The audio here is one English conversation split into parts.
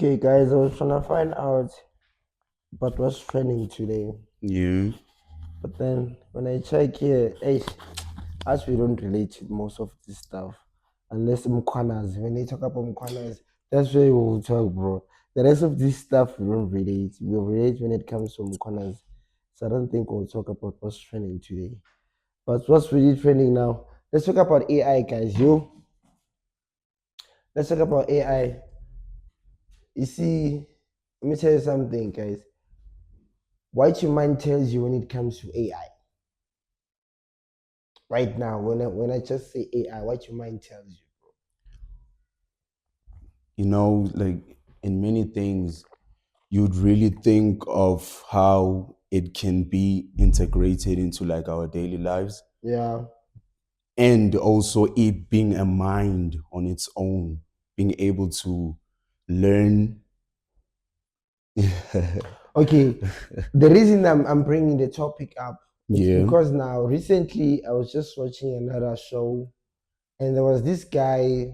Okay, guys, I was trying to find out about what's trending today. Yeah. But then when I check here, as we don't relate to most of this stuff, unless Mkwanas, when they talk about Mkwanas, that's where we will talk, bro. The rest of this stuff we don't relate. We relate when it comes to Mkwanas. So I don't think we'll talk about what's trending today. But what's really trending now? Let's talk about AI, guys. Let's talk about AI. You see, let me tell you something, guys. What your mind tells you when it comes to AI. Right now, when I just say AI, what your mind tells you. Like in many things, you'd really think of how it can be integrated into like our daily lives, Yeah. and also it being a mind on its own, being able to learn. Okay. The reason I'm bringing the topic up is Yeah. because now recently I was just watching another show, and there was this guy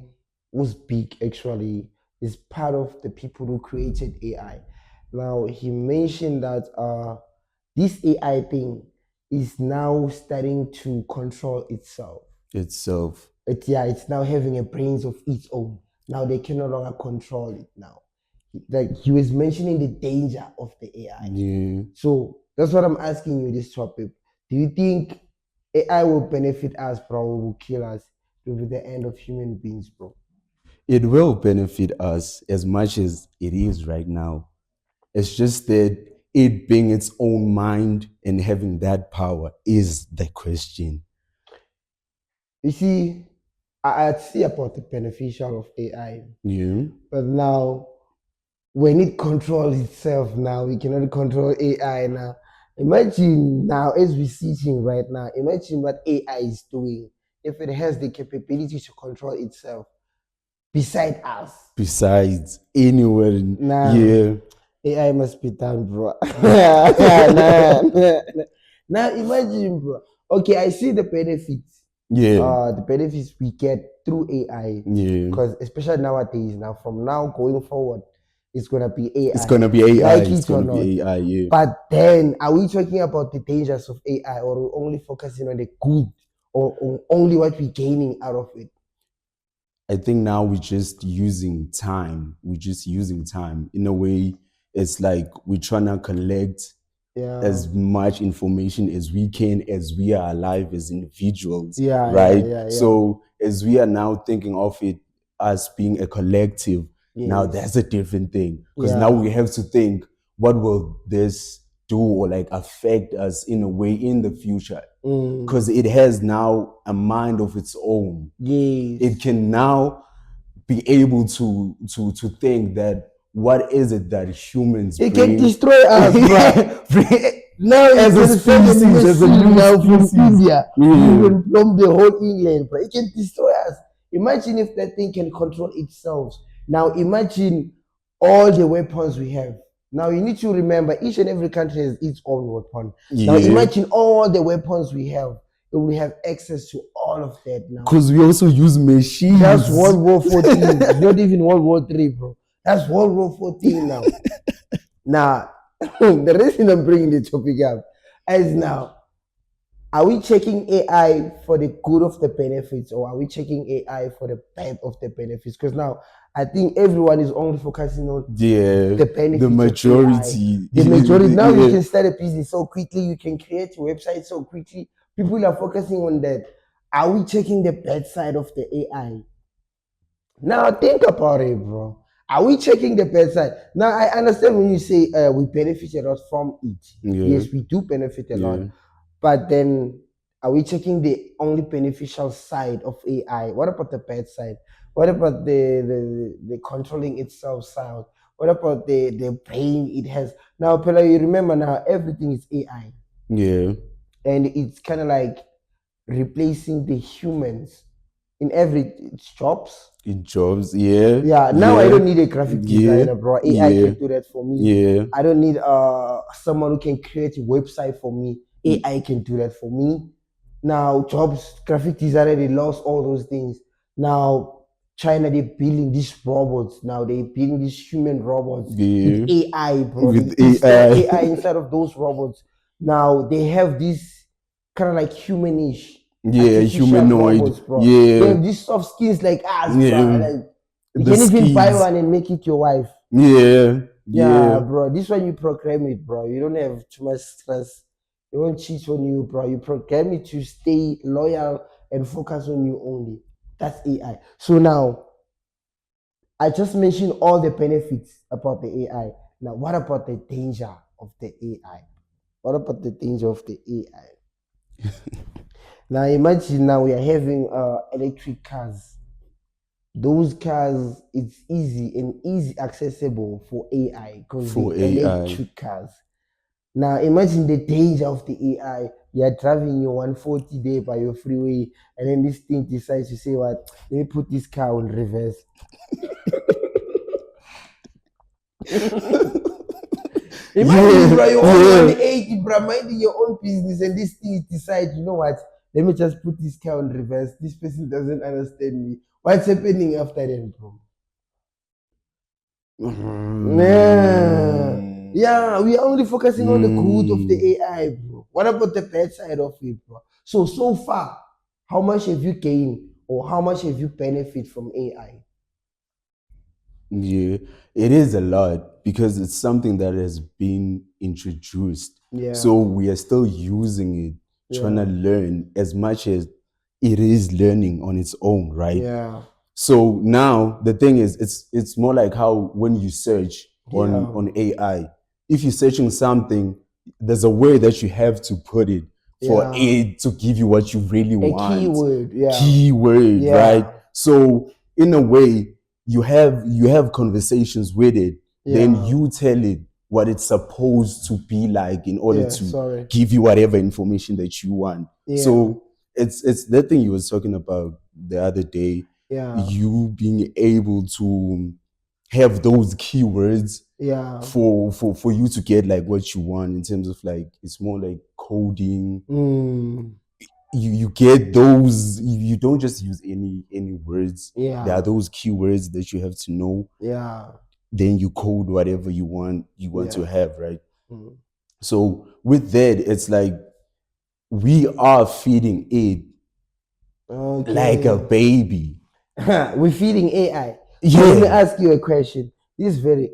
who's big actually. Is part of the people who created AI. Now he mentioned that this AI thing is now starting to control itself. Itself. It's now having a brains of its own. Now they can no longer control it now. Like he was mentioning the danger of the AI. Yeah. So that's what I'm asking you this topic. Do you think AI will benefit us, bro, or will kill us? It will be the end of human beings, bro. It will benefit us as much as it is right now. It's just that it being its own mind and having that power is the question. You see, I'd see about the beneficial of AI, Yeah. but now when it controls itself now, we cannot control AI now. Imagine now, as we're sitting right now, imagine what AI is doing if it has the capability to control itself beside us. Besides, anywhere, Nah, yeah, AI must be done, bro. Nah. Now imagine, bro. Okay, I see the benefits. yeah, The benefits we get through AI, yeah. because especially nowadays, now from now going forward, it's gonna be It's AI, gonna be AI. like It's it or gonna not. be AI. Yeah. But then, are we talking about the dangers of AI, or are we only focusing on the good, or only what we're gaining out of it? I think now we're just using time. We're just using time in a way. It's like we're trying to collect Yeah, as much information as we can as we are alive as individuals, yeah, yeah, right? yeah, yeah. So as we are now thinking of it as being a collective, now Yes, that's a different thing. Because now yeah. we have to think, what will this do or like affect us in a way in the future? Because it has now a mind of its own. Yes. It can now be able to think that what is it that humans It can bring. destroy us, bro. Now As it a can send a species, as a machine new now from species. India. You Yeah. can plumb the whole England, bro. It can destroy us. Imagine if that thing can control itself. Now imagine all the weapons we have. Now you need to remember each and every country has its own weapon. Now Yeah. imagine all the weapons we have. We have access to all of that now. Because we also use machines. That's World War 14. It's not even World War 3, bro. That's World War 14 now. Now, the reason I'm bringing the topic up is now, are we checking AI for the good of the benefits, or are we checking AI for the bad of the benefits? Because now I think everyone is only focusing on Yeah. the benefits The of AI. majority. The majority, now you Yeah. can start a business so quickly, you can create a website so quickly. People are focusing on that. Are we checking the bad side of the AI? Now think about it, bro. Are we checking the bad side? Now I understand when you say we benefit a lot from it. Yeah. Yes, we do benefit a lot. Yeah. But then are we checking the only beneficial side of AI? What about the bad side? What about the controlling itself side? What about the brain it has? Now, Pella, you remember now everything is AI. Yeah. And it's kind of like replacing the humans in every jobs. In jobs. Yeah. Yeah, now I Yeah. don't need a graphic Yeah. designer, bro. AI Yeah. can do that for me. Yeah. I don't need someone who can create a website for me. AI can do that for me. Now jobs, graphic designer, they lost all those things. Now China, they're building these robots now. They're building these human robots Yeah. with AI, bro. They With install AI. AI inside of those robots. Now they have this kind of like humanish Yeah, artificial robots, humanoid. bro. They Yeah. have these soft skins like us, bro. Yeah. Like you The can even buy skis. one and make it your wife. Yeah. Yeah, Yeah. bro. This one you program it, bro. You don't have too much stress. They won't cheat on you, bro. You program it to stay loyal and focus on you only. That's AI. So now I just mentioned all the benefits about the AI. Now, what about the danger of the AI? What about the danger of the AI? Now, imagine now we are having electric cars. Those cars, it's easy accessible for AI because For they AI. electric cars. Now, imagine the danger of the AI. You are driving your 140 day by your freeway, and then this thing decides to say, "What? Let me put this car on reverse." Imagine, Yeah. bro, you're on Yeah. 180, bro, minding your own business, and this thing decides, you know what? Let me just put this car on reverse. This person doesn't understand me. What's happening after that, bro? Yeah. Yeah, we are only focusing on the good of Mm. the AI, bro. What about the bad side of it, bro? So far, how much have you gained or how much have you benefit from AI? Yeah, it is a lot because it's something that has been introduced. Yeah, So we are still using it, trying to yeah, learn as much as it is learning on its own, right? yeah, So now the thing is, it's more like how when you search yeah, on AI, if you're searching something, there's a way that you have to put it for yeah. it to give you what you really A want. keyword, yeah, Keyword, right? yeah, So in a way, you have conversations with it, then yeah, you tell it what it's supposed to be like in order yeah. to Sorry, give you whatever information that you want. yeah, So it's that thing you was talking about the other day, yeah, you being able to have those keywords yeah. for you to get like what you want in terms of like it's more like coding. Mm, You get those, you don't just use any words. There are yeah, those keywords that you have to know, yeah, then you code whatever you want to yeah. have, right? Mm. So with that, it's like we are feeding it like a Okay. baby. We're feeding AI. Now let me Yeah. ask you a question. This is very.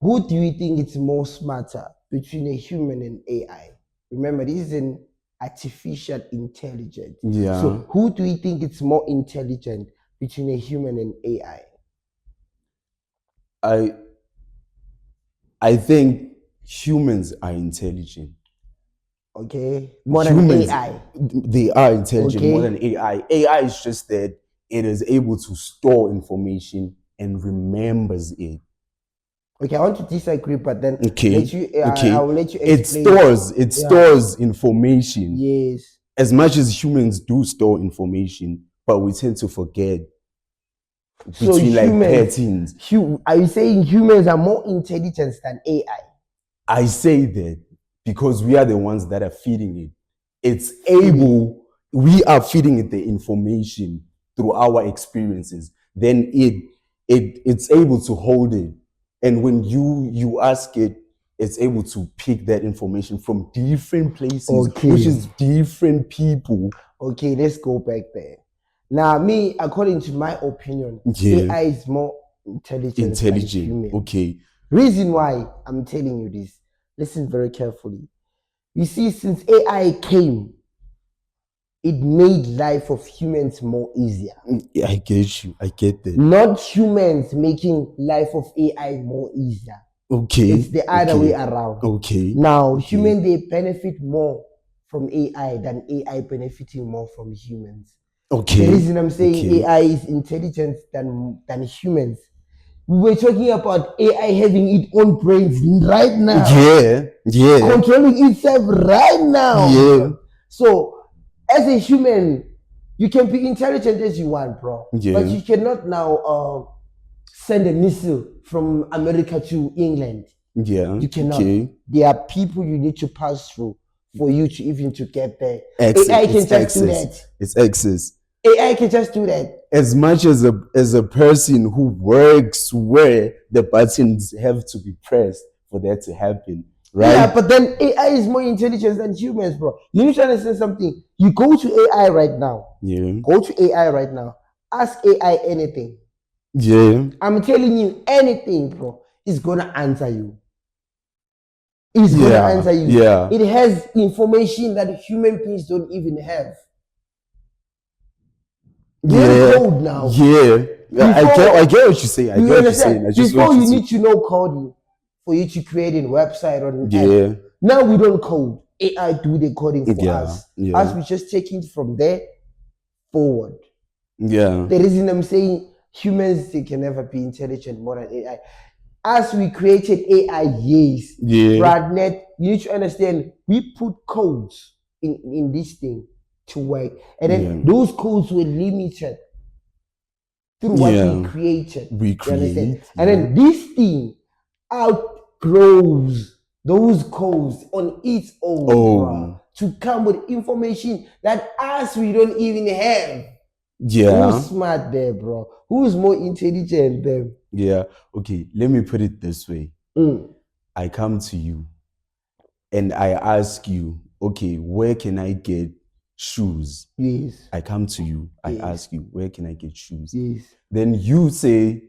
Who do you think is more smarter between a human and AI? Remember, this is an artificial intelligence. Yeah. So who do you think is more intelligent between a human and AI? I I think humans are intelligent. Okay, more than Humans, AI. they are intelligent more than Okay, AI. AI is just that it is able to store information and remembers it. okay. I want to disagree, but then let Okay, you. I okay. will let you It explain. stores it Yeah. stores information Yes. as much as humans do store information, but we tend to forget So between like humans, patterns. are you saying humans are more intelligent than AI? I say that because we are the ones that are feeding it. It's Feeding. able, we are feeding it the information through our experiences. Then it's able to hold it. And when you ask it, it's able to pick that information from different places, which Okay. is different people. Okay, let's go back there. Now, me, according to my opinion, Yeah, AI is more intelligent than intelligent. humans. Okay. Reason why I'm telling you this, listen very carefully. You see, since AI came, it made life of humans more easier. Yeah, I get you. I get that. Not humans making life of AI more easier. It's Okay. the other way Okay. around. Okay. Now, Okay. human they benefit more from AI than AI benefiting more from humans. The Okay. reason I'm saying Okay. AI is intelligent than humans. We were talking about AI having its own brains right now, Yeah. Yeah. controlling itself right now, Yeah. bro. So, as a human, you can be intelligent as you want, bro, but Yeah. you cannot now send a missile from America to England. Yeah. You cannot. Okay. There are people you need to pass through for you to even to get there. Access. AI can It's just do access. that. It's access. AI can just do that. as much as a person who works where the buttons have to be pressed for that to happen, right? Yeah, but then AI is more intelligent than humans, bro. You need to understand something. You go to AI right now. Yeah. Go to AI right now. Ask AI anything. Yeah. I'm telling you, anything, bro, is gonna answer you. It's gonna answer you. Yeah. It has information that human beings don't even have. Learn code now. Yeah. I get what you say. I get what you're saying. I just Before want you to need to know coding for you to create a website or an Yeah. app. Now we don't code. AI do the coding for Yeah. us. Yeah. Us we just take it from there forward. Yeah. The reason I'm saying humans they can never be intelligent more than AI. As we created AI, yes. Yeah. Bradnet, you need to understand we put codes in this thing to work. And then those codes were limited through what we created. We You understand? create. And then this thing outgrows those codes on its own, bro, to come with information that us we don't even have. Yeah. Who's smart there, bro? Who's more intelligent there? Yeah. Okay, let me put it this way. I come to you and I ask you, okay, where can I get shoes? Yes. I come to you, I ask you, where can I get shoes? Yes. Then you say,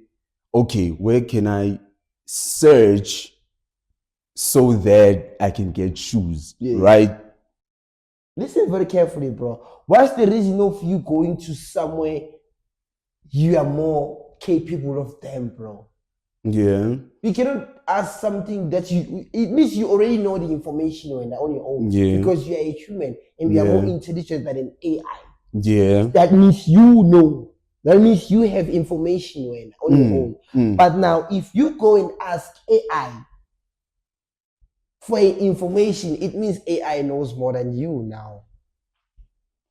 okay, where can I search so that I can get shoes, right? Listen very carefully, bro. What's the reason of you going to somewhere you are more capable of them, bro? Yeah. You cannot ask something that it means you already know the information on your own. Yeah. Because you are a human and you are more intelligent than an AI. Yeah. That means you know. That means you have information on your own. But now, if you go and ask AI for information, it means AI knows more than you now.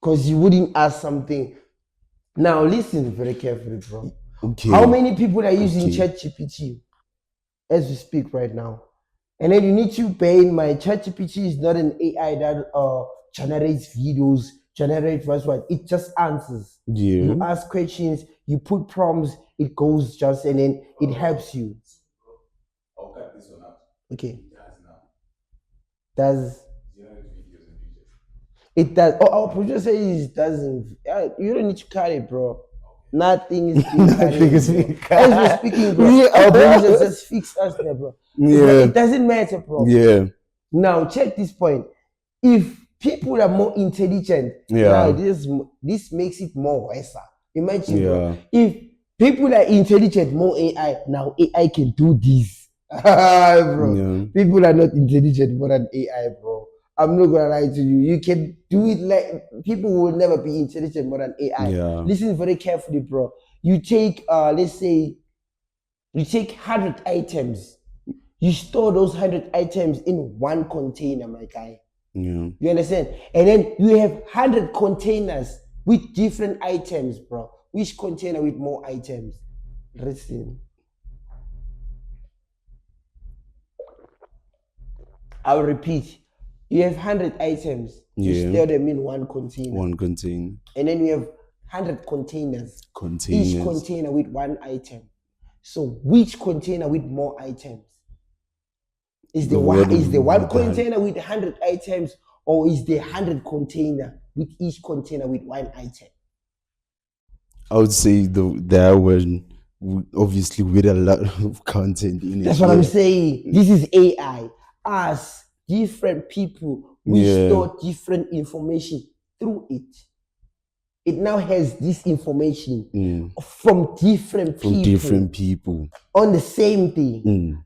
Because you wouldn't ask something. Now, listen very carefully, bro. Okay. How many people are using ChatGPT as we speak right now? And then you need to bear in mind, ChatGPT is not an AI that generates videos, generates what. It just answers. Yeah. You ask questions, you put prompts, it goes just, and then it helps you. I'll cut this one out. Okay. It does now. Does Generate videos and pictures. it does? Oh, our producer says it doesn't. You don't need to cut it, bro. Nothing is being cut. As we're speaking, bro, our producer just fix us there, bro. Yeah. It doesn't matter, bro. Yeah. Now check this point. If people are more intelligent, now this makes it more worse. Imagine, bro, if people are intelligent, more AI, now AI can do this. Bro, people are not intelligent more than AI, bro. I'm not gonna lie to you. You can do it like people will never be intelligent more than AI. Listen very carefully, bro. You take let's say you take 100 items. You store those 100 items in one container, my guy. You understand? And then you have 100 containers with different items, bro. Which container with more items? Listen. I'll repeat. You have 100 items. You store them in one container. And then you have 100 containers. Each container with one item. So which container with more items? Is the one container with 100 items, or is the 100 container with each container with one item? I would say that one obviously with a lot of content in it. That's what I'm saying. This is AI. Us, different people, we store different information through it. It now has this information from different people on the same thing.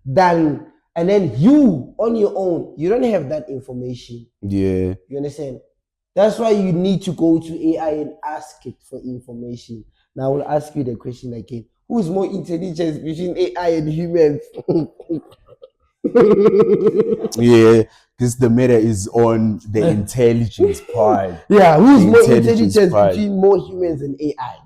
And then you, on your own, you don't have that information. You understand? That's why you need to go to AI and ask it for information. Now I will ask you the question again. Who's more intelligent between AI and humans? Because the matter is on the intelligence part. Who's more intelligent between more humans and AI?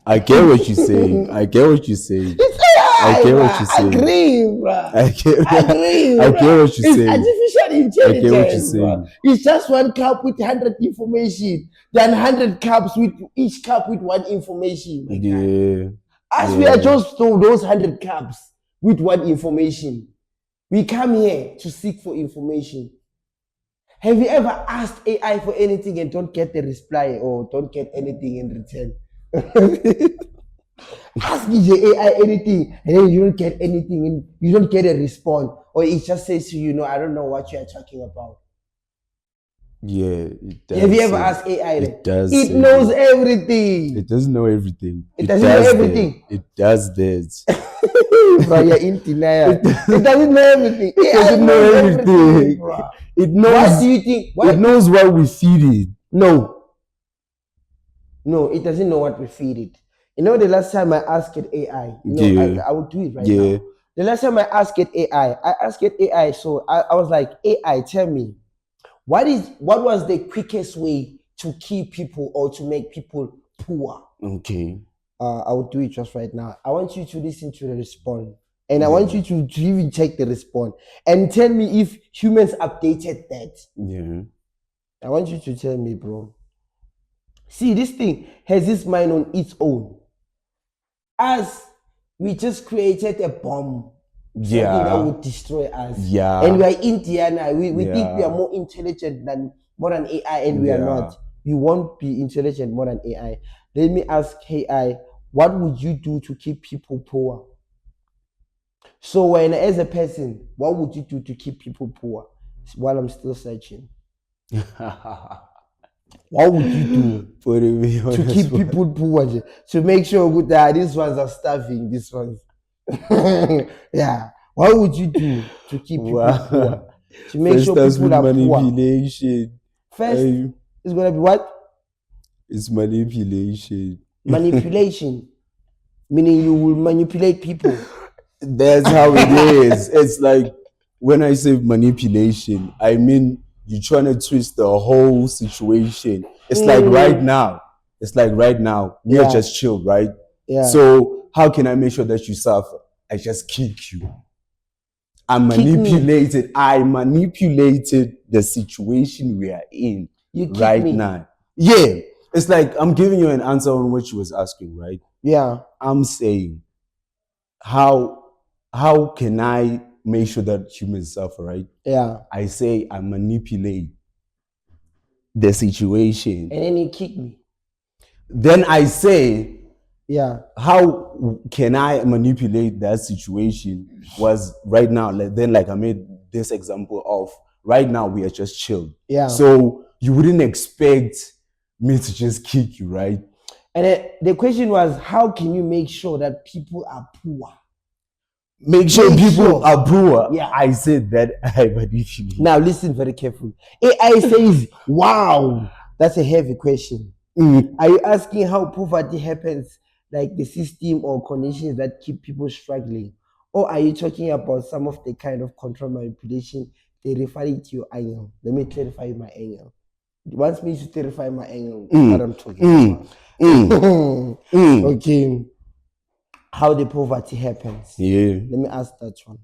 I get what you're saying. It's AI! I get what you're saying. Agree, bro. I get, Agree, I bro. get what you're It's saying. artificial I get what you're intelligence, bro. saying. It's just one cup with 100 information, then 100 cups with each cup with one information. My guy. Yeah. As we are just told those 100 cups with one information, we come here to seek for information. Have you ever asked AI for anything and don't get the reply or don't get anything in return? Ask the AI anything and then you don't get anything and you don't get a response, or it just says to you, no, I don't know what you are talking about. Yeah, it does. Have you ever asked AI that? It does. It knows everything. It doesn't know everything. It doesn't know everything. It does this. Bro, you're in denial. It doesn't know everything. It doesn't know everything. Bro. It knows. What do you think? It knows what we feed it. No, it doesn't know what we feed it. You know, the last time I asked it AI, I will do it right now. The last time I asked it AI, so I was like, AI, tell me, what was the quickest way to keep people or to make people poor? Okay. I will do it just right now. I want you to listen to the response. And I want you to even check the response and tell me if humans updated that. Yeah. I want you to tell me, bro. See, this thing has its mind on its own. As we just created a bomb, something that would destroy us. Yeah. And we are Indiana. We think we are more intelligent than more than AI, and we are not. We won't be intelligent more than AI. Let me ask AI, what would you do to keep people poor? So when as a person, what would you do to keep people poor? While I'm still searching. What would you do to keep people poor? To make sure that these ones are starving, these ones. Yeah. What would you do to keep people poor? To make sure people are manipulation. Poor. First, it's gonna be what? It's manipulation. Manipulation. Meaning you will manipulate people. That's how it is. It's like when I say manipulation, I mean you're trying to twist the whole situation. It's like right now. We are just chilled, right? Yeah. So how can I make sure that you suffer? I just kick you. I manipulated the situation we are in right now. Yeah. It's like I'm giving you an answer on what you was asking, right? Yeah. I'm saying how can I make sure that humans suffer, right? Yeah. I say I manipulate the situation. And then you kick me. Then I say, yeah, how can I manipulate that situation? Was right now, like I made this example of right now we are just chilled. Yeah. So you wouldn't expect me to just kick you, right? And the question was, how can you make sure that people are poor? Make sure people are poor. Yeah. I said that I manipulate. Now listen very carefully. AI says, wow, that's a heavy question. Are you asking how poverty happens, like the system or conditions that keep people struggling? Or are you talking about some of the kind of control manipulation they refer to your angle? Let me clarify my angle. It wants me to clarify my angle, what I'm talking about. Okay. How the poverty happens. Yeah. Let me ask that one.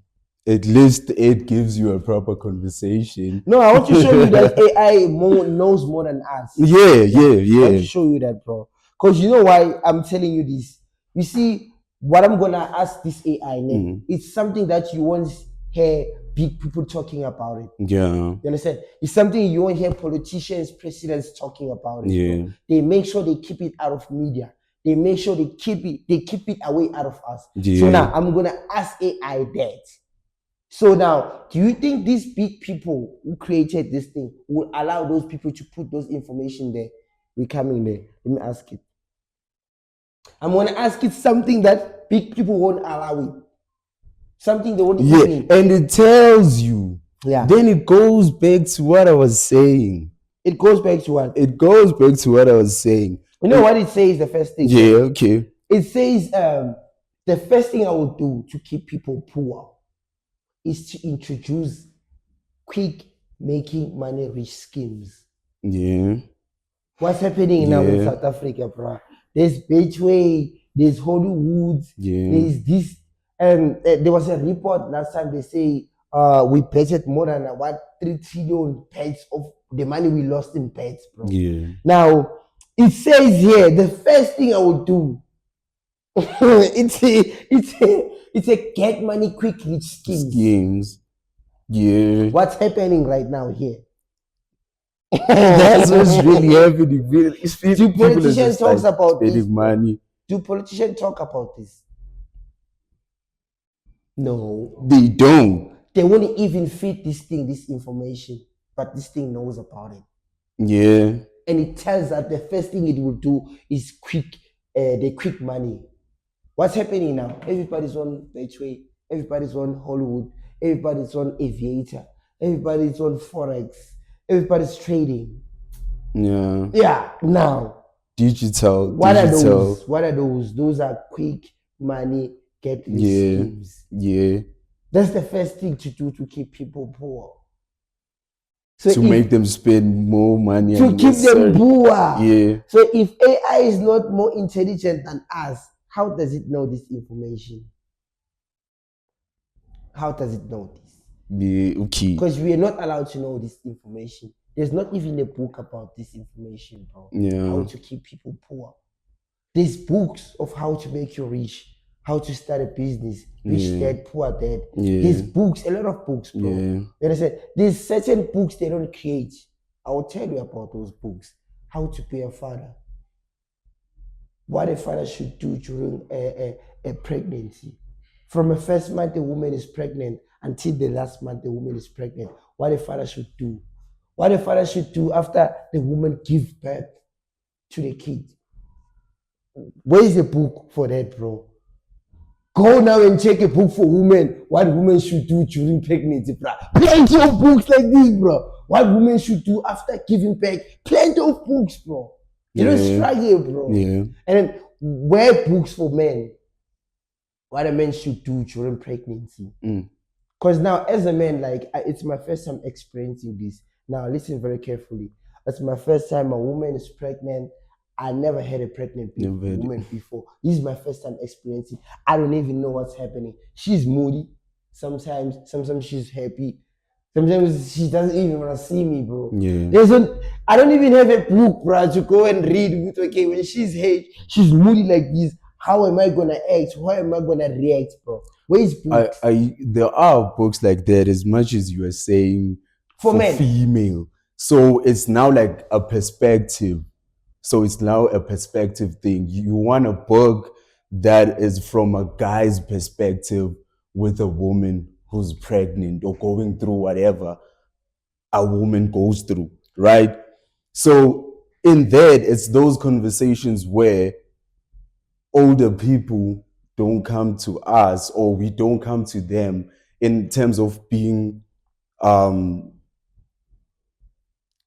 At least it gives you a proper conversation. No, I want to show you that AI knows more than us. Yeah. I want to show you that, bro. Because you know why I'm telling you this? You see, what I'm going to ask this AI now, it's something that you won't hear big people talking about it. Yeah. You understand? It's something you won't hear politicians, presidents talking about it. Yeah. Bro. They make sure they keep it out of media. They make sure they keep it away out of us. Yeah. So now I'm going to ask AI that. So now, do you think these big people who created this thing will allow those people to put those information there? We're coming there. Let me ask it. I'm going to ask it something that big people won't allow it. Something they won't even. And it tells you. Yeah. Then it goes back to what I was saying. It goes back to what? It goes back to what I was saying. You know what it says, the first thing? Yeah, okay. It says the first thing I would do to keep people poor is to introduce quick making money rich schemes. Yeah. What's happening now in South Africa, bro? There's Betway, there's Hollywood, there's this And there was a report last time. They say we betted more than 3 trillion pets of the money we lost in pets, bro. Yeah. Now it says here the first thing I would do. It's a get money quick rich schemes. Schemes. Yeah. What's happening right now here? That's what's really happening. Do politicians talk about this? Spending money. Do politicians talk about this? No. They don't. They won't even feed this thing this information, but this thing knows about it. Yeah. And it tells that the first thing it will do is the quick money. What's happening now? Everybody's on Betway, everybody's on Hollywood, everybody's on Aviator, everybody's on Forex, everybody's trading. Yeah. Yeah, now. Digital. What are those? What are those? Those are quick money get rich schemes. Yeah. That's the first thing to do to keep people poor. So to make them spend more money. To keep them poor. Yeah. So if AI is not more intelligent than us, how does it know this information? How does it know this? Yeah, okay. Because we are not allowed to know this information. There's not even a book about this information, bro. Yeah. How to keep people poor. There's books of how to make you rich, how to start a business, rich dad, poor dad. Yeah. There's books, a lot of books, bro. Yeah. You understand? There's certain books they don't create. I will tell you about those books. How to be a father. What a father should do during a pregnancy. From the first month the woman is pregnant until the last month the woman is pregnant. What a father should do. What a father should do after the woman gives birth to the kid. Where is the book for that, bro? Go now and check a book for women. What women should do during pregnancy, bro. Plenty of books like this, bro. What women should do after giving birth. Plenty of books, bro. You don't struggle, bro. Yeah. And then wear books for men. What a man should do during pregnancy. Because now, as a man, like it's my first time experiencing this. Now, listen very carefully. It's my first time a woman is pregnant. I never had a pregnant woman before. This is my first time experiencing. I don't even know what's happening. She's moody. Sometimes she's happy. Sometimes she doesn't even want to see me, bro. Yeah. I don't even have a book, bro, to go and read. Okay, when she's moody like this, how am I gonna act? How am I gonna react, bro? Where is books? There are books like that, as much as you are saying for men. Female. So it's now like a perspective. So it's now a perspective thing. You want a book that is from a guy's perspective with a woman who's pregnant or going through whatever a woman goes through, right? So in that, it's those conversations where older people don't come to us or we don't come to them in terms of being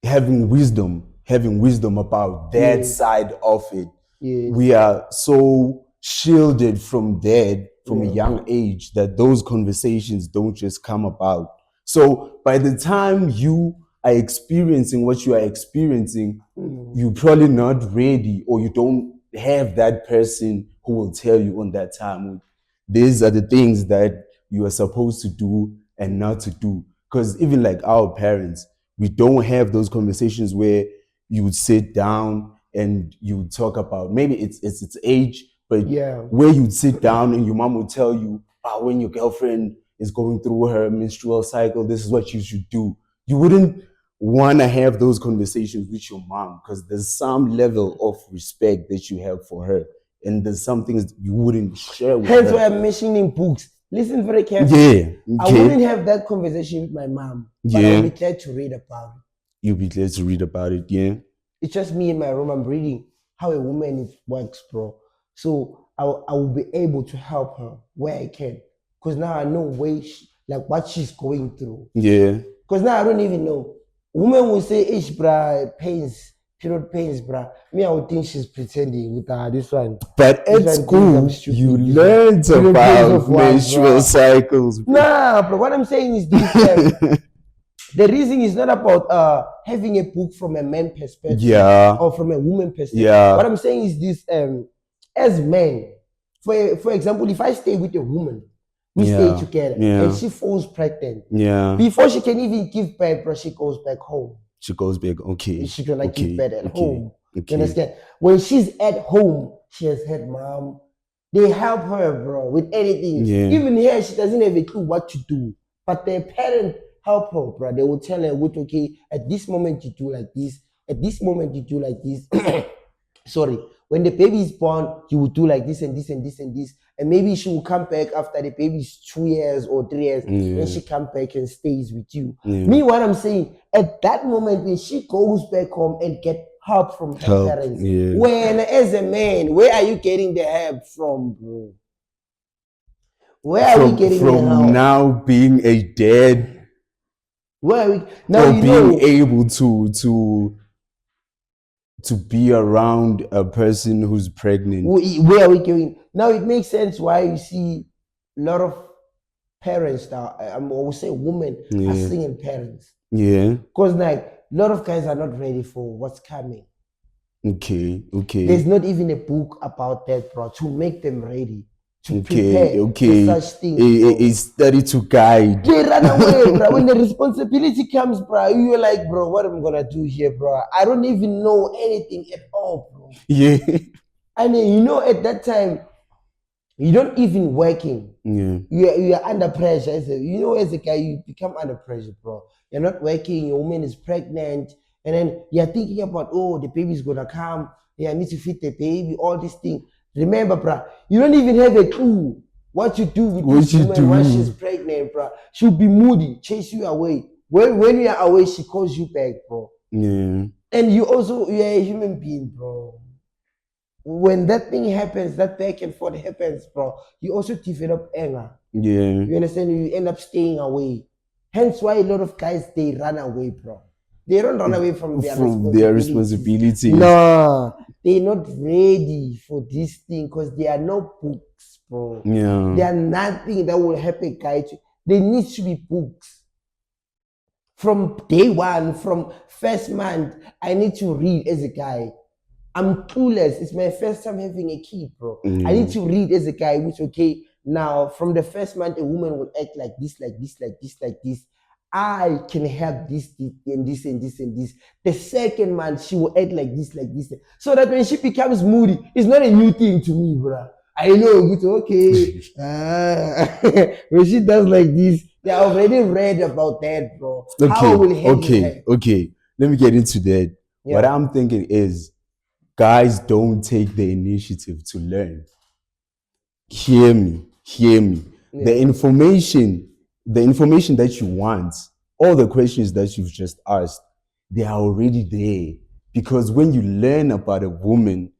having wisdom about that side of it. We are so shielded from that from a young age that those conversations don't just come about. So by the time you are experiencing what you are experiencing, you're probably not ready, or you don't have that person who will tell you on that time, these are the things that you are supposed to do and not to do. Because even like our parents, we don't have those conversations where you would sit down and you would talk about, maybe it's age, but where you'd sit down and your mom would tell you, when your girlfriend is going through her menstrual cycle, this is what you should do. You wouldn't want to have those conversations with your mom because there's some level of respect that you have for her, and there's some things you wouldn't share with her. Hence why I'm mentioning books. Listen very carefully. I wouldn't have that conversation with my mom, but I'll be glad to read about it. You'll be glad to read about it, It's just me in my room. I'm reading how a woman works, bro. So I will be able to help her where I can. Because now I know what she's going through. Because now I don't even know. Women will say, period pains, bruh. Me, I would think she's pretending with this one. But at school, you learned about menstrual cycles. Nah, but what I'm saying is this. The reason is not about having a book from a man perspective or from a woman perspective. What I'm saying is this, as men, for example, if I stay with a woman We stay Yeah. together. Yeah. And she falls pregnant. Yeah. Before she can even give birth, bro, she goes back home. She goes back. Okay. She gonna give Okay. birth at Okay. home. You Okay. understand? When she's at home, she has had mom. They help her, bro, with anything. Yeah. Even here, she doesn't have a clue what to do. But their parents help her, bro. They will tell her, "What okay, at this moment you do like this, at this moment you do like this." Sorry, when the baby is born, you will do like this and this and this and this. And maybe she will come back after the baby is 2 years or 3 years. Yeah. Then she come back and stays with you. Yeah. Me, what I'm saying, at that moment when she goes back home and get help from her parents, Yeah. when as a man, where are you getting the help from, bro? Where are we getting the help? From now being a dad, where are we now? or You being know, able to be around a person who's pregnant. where are we going now? It makes sense why you see a lot of parents now. I'm always say women are Yeah. single parents Yeah. because like a lot of guys are not ready for what's coming. Okay. Okay. There's not even a book about that, bro, to make them ready to Okay. prepare Okay. for such things. bro. A study to guide. They run away, bro. When the responsibility comes, bro, you're like, bro, what am I gonna do here, bro? I don't even know anything at all, bro. Yeah. And then, you know, at that time, you don't even working. Yeah. You are under pressure. As a guy, you become under pressure, bro. You're not working. Your woman is pregnant, and then you're thinking about, oh, the baby's gonna come. Yeah, I need to feed the baby. All these things. Remember, bro, you don't even have a clue what you do with this woman once she's pregnant, bro. She'll be moody, chase you away. When you are away, she calls you back, bro. Yeah. And you're a human being, bro. When that thing happens, that back and forth happens, bro, you also develop anger. Yeah. You understand? You end up staying away. Hence why a lot of guys, they run away, bro. They don't run away from their responsibilities. No, they're not ready for this thing because there are no books, bro. Yeah. There are nothing that will help a guy to. There needs to be books. From day one, from first month, I need to read as a guy. I'm clueless. It's my first time having a kid, bro. I need to read as a guy, which okay, now from the first month, a woman will act like this, like this, like this, like this. I can have this, and this, and this, and this. The second month, she will act like this, like this. So that when she becomes moody, it's not a new thing to me, bro. I know, it's okay. When she does like this, they already read about that, bro. How will Okay. Let me get into that. Yeah. What I'm thinking is, guys don't take the initiative to learn. Hear me. Yeah. The information that you want, all the questions that you've just asked, they are already there. Because when you learn about a woman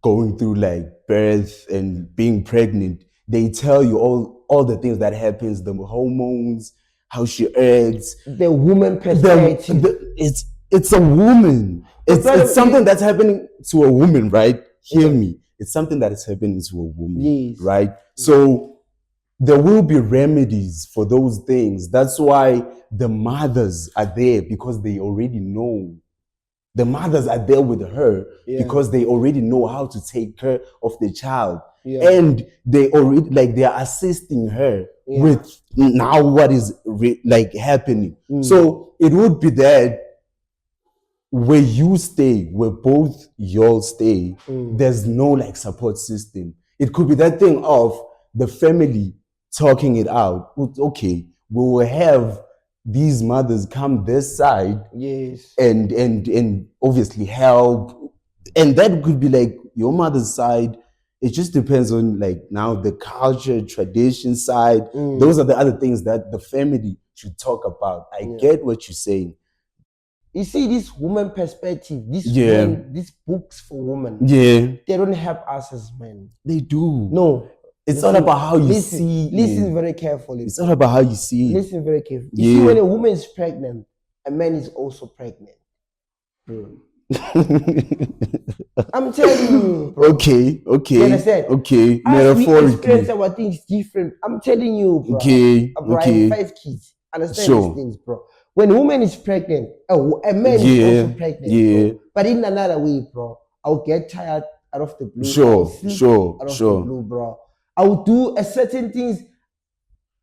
going through like birth and being pregnant, they tell you all the things that happens, the hormones, how she acts, The woman perspective. it's a woman. It's something that's happening to a woman, right? Hear me. It's something that is happening to a woman, Yes. right? So there will be remedies for those things. That's why the mothers are there, because they already know. The mothers are there with her because they already know how to take care of the child. Yeah. And they already they are assisting her with now what is happening. So it would be that where you stay, where both y'all stay, there's no support system. It could be that thing of the family talking it out. Okay, we will have these mothers come this side, and obviously help, and that could be your mother's side. It just depends on now the culture, tradition side. Those are the other things that the family should talk about. I get what you're saying. You see, this woman perspective, these books for women, they don't help us as men. They do. No. It's all about how you see. Listen very carefully. It's all about how you see it. Listen very carefully. You see, when a woman is pregnant, a man is also pregnant. I'm telling you, bro. Okay. You understand? Okay. Metaphorically. We experience our things different. I'm telling you, bro. Okay. I have 5 kids. Understand these things, bro. When a woman is pregnant, a man is also pregnant. Bro. But in another way, bro, I'll get tired out of the blue. Sure. Out of the blue, bro. I'll do a certain things.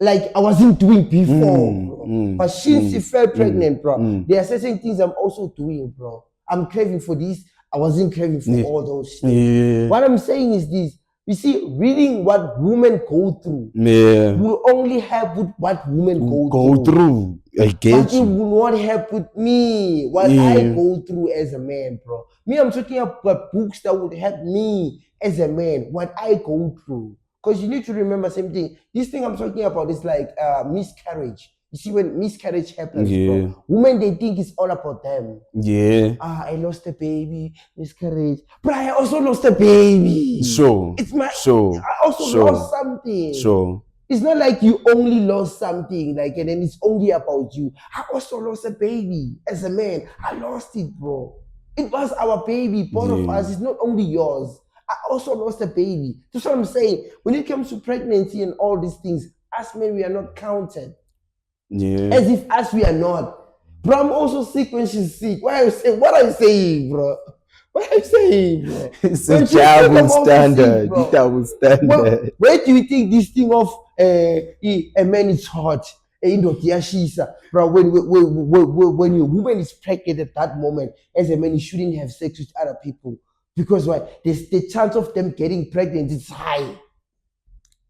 like I wasn't doing before, bro. But since she fell pregnant, bro, there are certain things I'm also doing, bro. I'm craving for this. I wasn't craving for all those things. Yeah. What I'm saying is this. You see, reading what women go through Yeah. will only help with what women Go through. I get but it you. will not help with me, what I go through as a man, bro. Me, I'm talking about books that would help me as a man, what I go through. Because you need to remember same thing. This thing I'm talking about is like miscarriage. You see, when miscarriage happens, bro, women, they think it's all about them. Yeah. I lost a baby, miscarriage. But I also lost a baby. Sure. It's my Sure. I also lost something. Sure. It's not like you only lost something, like, and then it's only about you. I also lost a baby as a man. I lost it, bro. It was our baby, both of us. It's not only yours. I also lost a baby. That's what I'm saying. When it comes to pregnancy and all these things, us men, we are not counted. Yeah. As if us, we are not. Bro, I'm also sick when she's sick. What are you saying, bro? What are you saying, bro? It's a double standard. Double standard. Where do you think this thing of a man is hot? Bro, when your woman is pregnant at that moment, as a man, you shouldn't have sex with other people. Because why? The chance of them getting pregnant is high.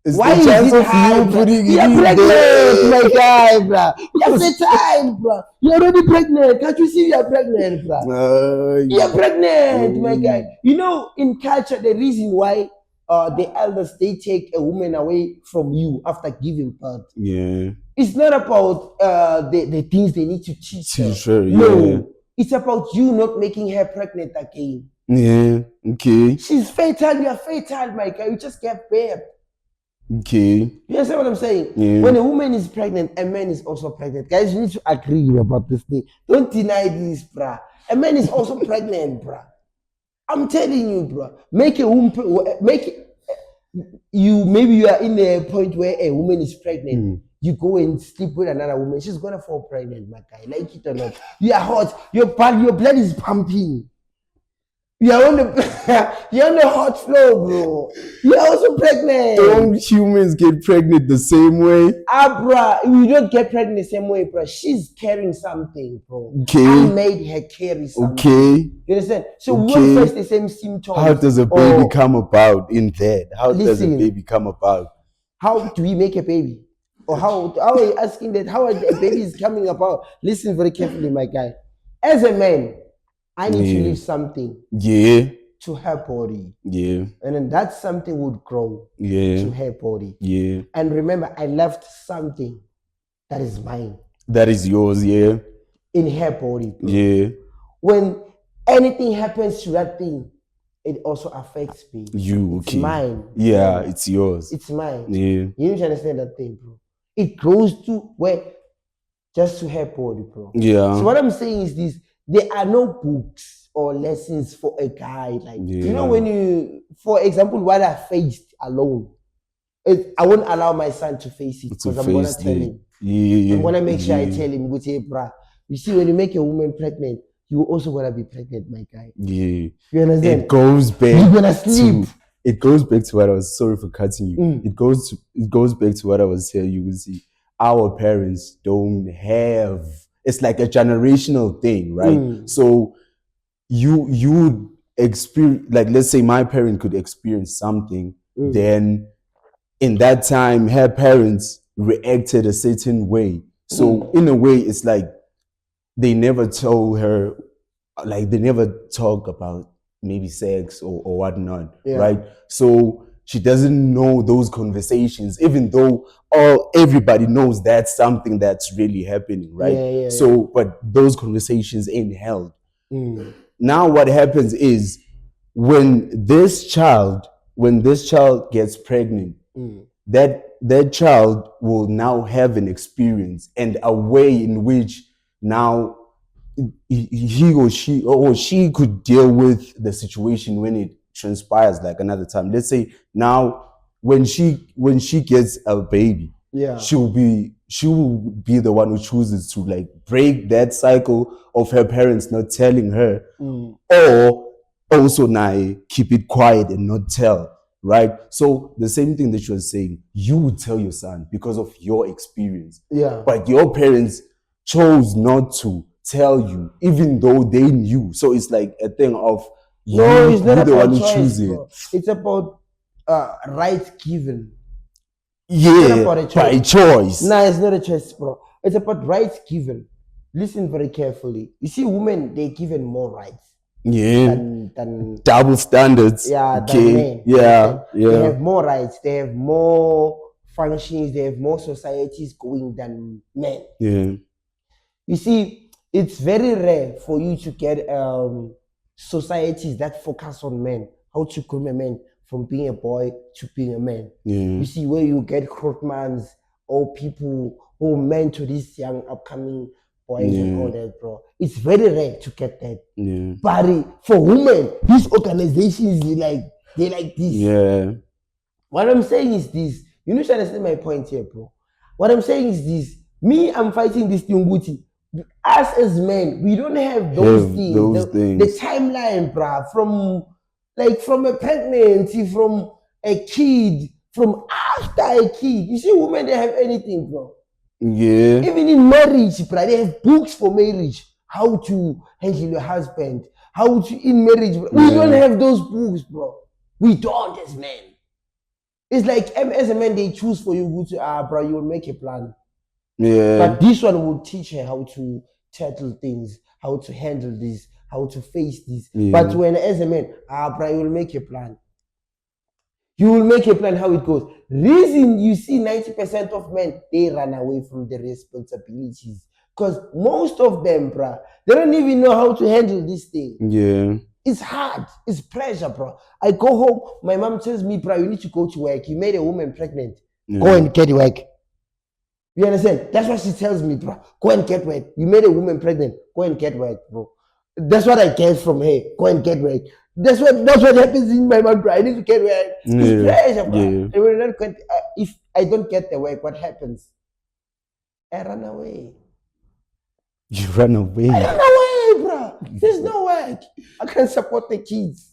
It's why the chance is it of high, you bro? putting it You're in pregnant, there. my guy, bro. That's the time, bro. You're already pregnant. Can't you see you're pregnant, bro? You're pregnant, my guy. You know, in culture, the reason why the elders, they take a woman away from you after giving birth. Yeah. It's not about the things they need to teach her. Yeah. No, it's about you not making her pregnant again. Yeah. Okay. She's fertile. You're fertile, my guy. You just get birth. Okay. You understand what I'm saying? Yeah. When a woman is pregnant, a man is also pregnant. Guys, you need to agree about this thing. Don't deny this, bruh. A man is also pregnant, bruh. I'm telling you, bruh. Maybe you are in a point where a woman is pregnant. You go and sleep with another woman. She's gonna fall pregnant, my guy. Like it or not. You are hot. Your blood is pumping. You're on the hot floor, bro. You're also pregnant. Don't humans get pregnant the same way? Bruh, you don't get pregnant the same way, bro. She's carrying something, bro. Okay. I made her carry something. Okay. You understand? So we won't face the same symptoms. How does a baby come about in that? How does a baby come about? How do we make a baby? Or how are you asking that? How a baby is coming about? Listen very carefully, my guy. As a man, I need to leave something to her body. Yeah. And then that something would grow to her body. Yeah. And remember, I left something that is mine. That is yours, yeah. In her body. Bro. Yeah. When anything happens to that thing, it also affects me. It's mine. Yeah, it's yours. It's mine. Yeah. You need to understand that thing, bro. It grows to where? Just to her body, bro. Yeah. So what I'm saying is this. There are no books or lessons for a guy. Like, you know, when you, for example, what I faced alone, I won't allow my son to face it because I'm going to tell him. Yeah. I'm going to make sure I tell him, hey, bruh, you see, when you make a woman pregnant, you also going to be pregnant, my guy. Yeah. You understand? It goes back. You're going to sleep. It goes back to what I was, sorry for cutting you. It goes back to what I was telling you. See, our parents don't have, it's like a generational thing, right? So you would experience, like, let's say my parent could experience something, then in that time her parents reacted a certain way. So in a way, it's like they never told her, like they never talk about maybe sex or whatnot, right? So she doesn't know those conversations, even though everybody knows that's something that's really happening, right? So, but those conversations ain't held. Now what happens is when this child gets pregnant, that child will now have an experience and a way in which now he or she could deal with the situation when it transpires like another time. Let's say now when she gets a baby, she will be the one who chooses to like break that cycle of her parents not telling her, or also now keep it quiet and not tell. right? So the same thing that you're saying, you would tell your son because of your experience. Yeah. But your parents chose not to tell you, even though they knew. So it's like a thing of No, it's not you the one about who choice, choose it. bro. It's about rights given. Yeah, It's not about a by choice. choice. Nah, it's not a choice, bro. It's about rights given. Listen very carefully. You see, women, they're given more rights Yeah. than Double standards. yeah, than Okay. men. You Yeah. understand? They Yeah. have more rights, they have more functions, they have more societies going than men. Yeah. You see, it's very rare for you to get societies that focus on men, how to groom a man from being a boy to being a man. Yeah. You see, where you get Krotmans or people who mentor these young upcoming boys and all that, bro. It's very rare to get that. Yeah. But for women, these organizations, they like this. Yeah. What I'm saying is this. You need to understand my point here, bro. What I'm saying is this. Me, I'm fighting this thing, Gucci. Us as men, we don't have those things. The timeline, bruh, from a pregnancy, from a kid, from after a kid. You see, women, they have anything, bro. Yeah. Even in marriage, bruh, they have books for marriage. How to handle your husband. How to, in marriage, bro. We don't have those books, bro. We don't as men. It's like as a man, they choose for you, bro, you will make a plan. Yeah. But this one will teach her how to tackle things, how to handle this, how to face this. Yeah. But when as a man, bro, you will make a plan. You will make a plan how it goes. Reason you see 90% of men, they run away from the responsibilities. Because most of them, bro, they don't even know how to handle this thing. Yeah. It's hard. It's pressure, bro. I go home. My mom tells me, bro, you need to go to work. You made a woman pregnant. Yeah. Go and get work. You understand? That's what she tells me, bro. Go and get work. You made a woman pregnant. Go and get work, bro. That's what I get from her. Go and get work. That's what happens in my mind, bro. I need to get work. It's pressure, bro. And when not get, if I don't get the work, what happens? I run away. You run away. I run away, bro. There's no work. I can't support the kids.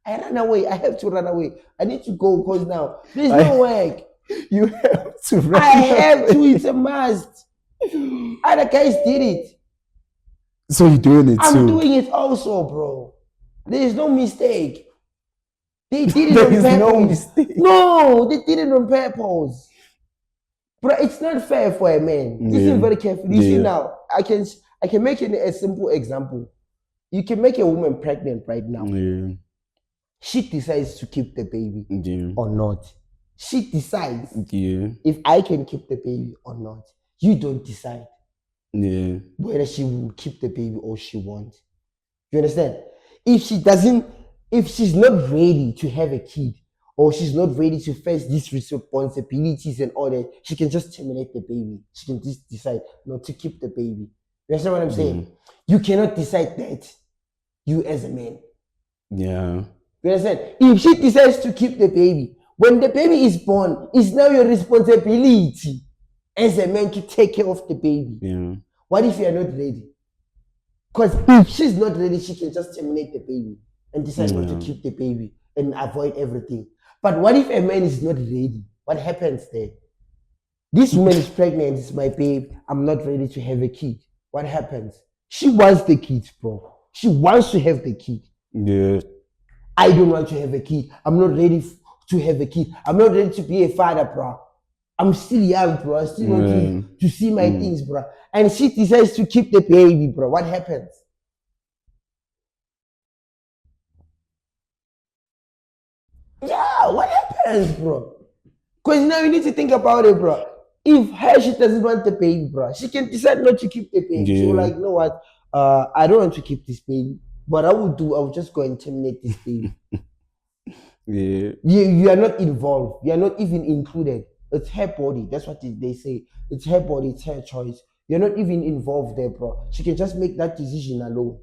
I ran away. I have to run away. I need to go because now there's no work. You have to run I have to. It's a must. Other guys did it. So you're doing it I'm too. doing it also, bro. There is no mistake. They did it There on is purpose. no mistake. No, they did it on purpose. But it's not fair for a man. Listen very carefully. You see now, I can make it a simple example. You can make a woman pregnant right now. Yeah. She decides to keep the baby Yeah. or not. She decides Yeah. if I can keep the baby or not. You don't decide Yeah. whether she will keep the baby or she won't. You understand? If she's not ready to have a kid, or she's not ready to face these responsibilities and all that, she can just terminate the baby. She can just decide not to keep the baby. You understand what I'm saying? You cannot decide that, you as a man. Yeah. You understand? If she decides to keep the baby, when the baby is born, it's now your responsibility as a man to take care of the baby. Yeah. What if you are not ready? Because if she's not ready, she can just terminate the baby and decide not to keep the baby and avoid everything. But what if a man is not ready? What happens there? This woman is pregnant, it's my babe. I'm not ready to have a kid. What happens? She wants the kid, bro. She wants to have the kid. Yeah. I don't want to have a kid. I'm not ready to have a kid. I'm not ready to be a father, bro. I'm still young, bro. I still want to see my things, bro. And she decides to keep the baby, bro. What happens? Yeah, what happens, bro? Because now you need to think about it, bro. If she doesn't want the baby, bro, she can decide not to keep the baby. Yeah. So like, you know what? I don't want to keep this baby. What I would just go and terminate this baby. Yeah. You are not involved. You are not even included. It's her body. That's what they say. It's her body. It's her choice. You're not even involved there, bro. She can just make that decision alone.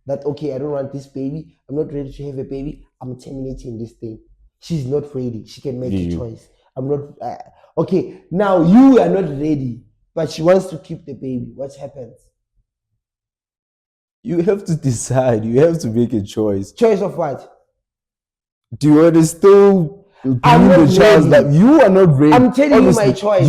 That, okay, I don't want this baby. I'm not ready to have a baby. I'm terminating this thing. She's not ready. She can make a choice. I'm not. Okay, now you are not ready, but she wants to keep the baby. What happens? You have to decide. You have to make a choice. Choice of what? Do you want to still I'm Being not the child's ready. life. You are not ready. I'm telling you my Obviously, choice.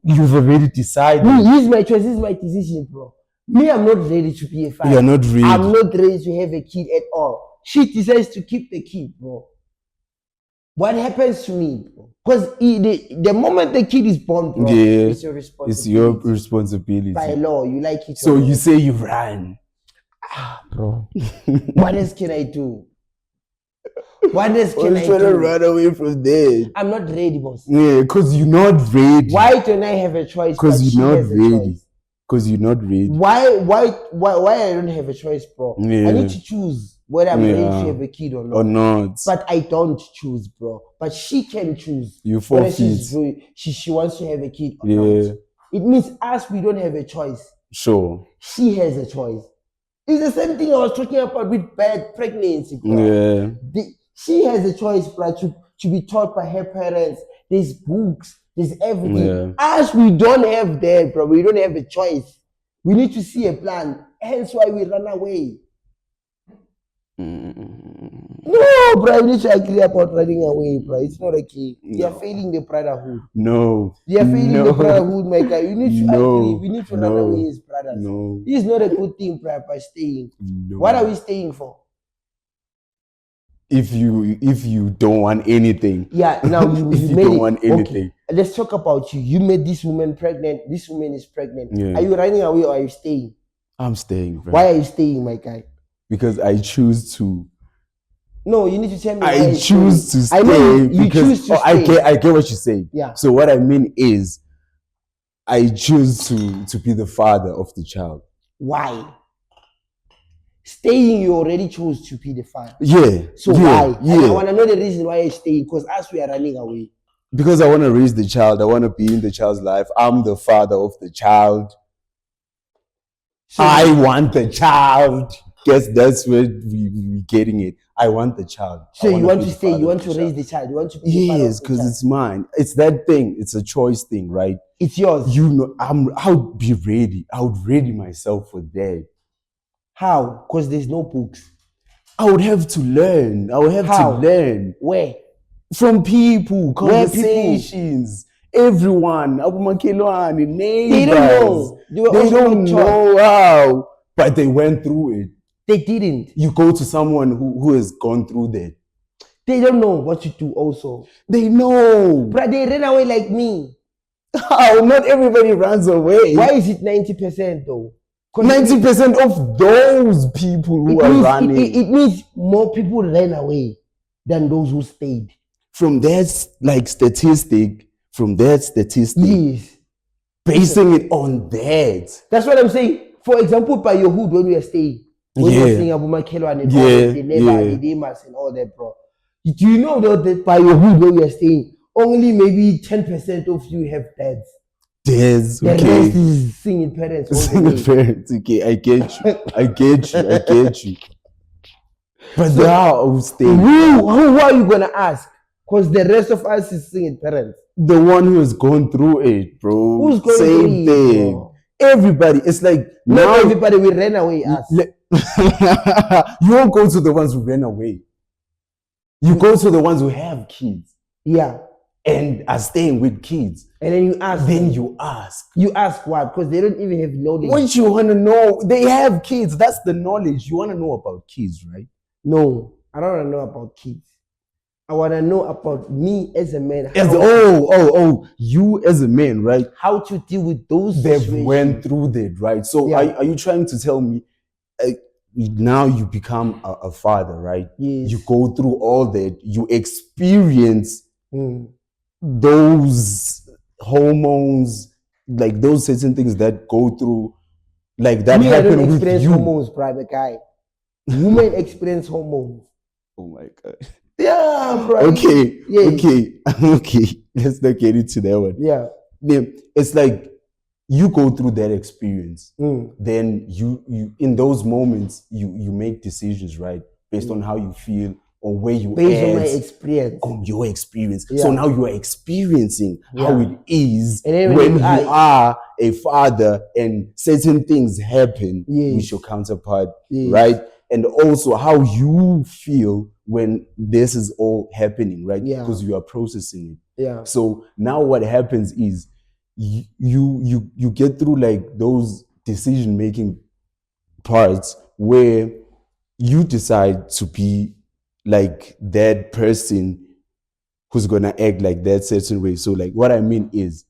You've already decided. This is my choice. This is my decision, bro. Me, I'm not ready to be a father. You're not ready. I'm not ready to have a kid at all. She decides to keep the kid, bro. What happens to me, bro? Because the moment the kid is born, bro, it's your responsibility. It's your responsibility. By law, you like it. So you say you ran. Bro. What else can I do? What else can I trying to do? run away from there. I'm not ready, boss. Yeah, because you're not ready. Why don't I have a choice? Because you're not ready. Because you're not ready. Why I don't have a choice, bro? Yeah. I need to choose whether I'm ready to have a kid or not. But I don't choose, bro. But she can choose. You forfeit. She wants to have a kid or not. It means us, we don't have a choice. Sure. She has a choice. It's the same thing I was talking about with bad pregnancy, bro. Yeah. She has a choice, bro, to be taught by her parents. There's books, there's everything. Yeah. As we don't have that, bro, we don't have a choice. We need to see a plan. Hence why we run away. No, bro, we need to agree about running away, bro. It's not okay. You are failing the brotherhood. No. You are failing the brotherhood, my guy. You need to agree. We need to run away as brothers. No. It's not a good thing, bro, by staying. No. What are we staying for? If you don't want anything. Yeah, now you if you made don't it. want anything. Okay. Let's talk about you. You made this woman pregnant. This woman is pregnant. Yeah. Are you running away or are you staying? I'm staying, bro. Why are you staying, my guy? Because I choose to. No, you need to tell me. I choose to stay. I mean, you because, choose to stay. I get what you're saying. Yeah. So what I mean is, I choose to be the father of the child. Why? Staying, you already chose to be the father. Yeah. So why? Yeah. And I want to know the reason why you're staying. Because as we are running away. Because I want to raise the child. I want to be in the child's life. I'm the father of the child. So I want the child. Guess that's where we're getting it. I want the child. So you want to stay, you want to raise the child, you want to be the father of the child. Yes, because it's mine. It's that thing. It's a choice thing, right? It's yours. You know, I would be ready. I would ready myself for that. How? Because there's no books. I would have to learn. I would have to learn. Where? From people, conversations, everyone, neighbors. They don't know. They don't know how, but they went through it. They didn't. You go to someone who has gone through that. They don't know what to do also. They know. But they ran away like me. How? Not everybody runs away. Why is it 90% though? 90% of those people who are running. It means more people ran away than those who stayed. From that statistic, yes, basing it on that. That's what I'm saying. For example, by your hood when we are staying, when you were saying Abu Makelo and all that, the neighbor, the Demas and all that, bro. Do you know that by your hood where we are staying, only maybe 10% of you have dads? Dads, okay. The rest is single parents. Single parents, okay. I get you. But so, they are all staying. Who are you gonna ask? Because the rest of us is single parents. The one who has gone through it, bro. Who's going Same through thing. It, bro? Everybody. It's like not everybody will run away. Us. You won't go to the ones who ran away. You go to the ones who have kids. Yeah. And are staying with kids. And then you ask. You ask what? Because they don't even have knowledge. What you want to know? They have kids. That's the knowledge. You want to know about kids, right? No, I don't want to know about kids. I want to know about me as a man. You as a man, right? How to deal with those They went through that, right? So are you trying to tell me now you become a father, right? Yes. You go through all that. You experience those hormones, like those certain things that go through, like that happen with you. Experience hormones, private guy. Women experience hormones. Oh my God. Yeah, bro. Okay. Let's not get into that one. Yeah. It's like you go through that experience. Then you in those moments you make decisions, right? Based on how you feel or where you based on my experience. On your experience. Yeah. So now you are experiencing how it is when you are a father and certain things happen with your counterpart, right? And also how you feel when this is all happening, right? Yeah. Because you are processing it. Yeah. So now what happens is you get through like those decision making parts where you decide to be like that person who's gonna act like that certain way. So like what I mean is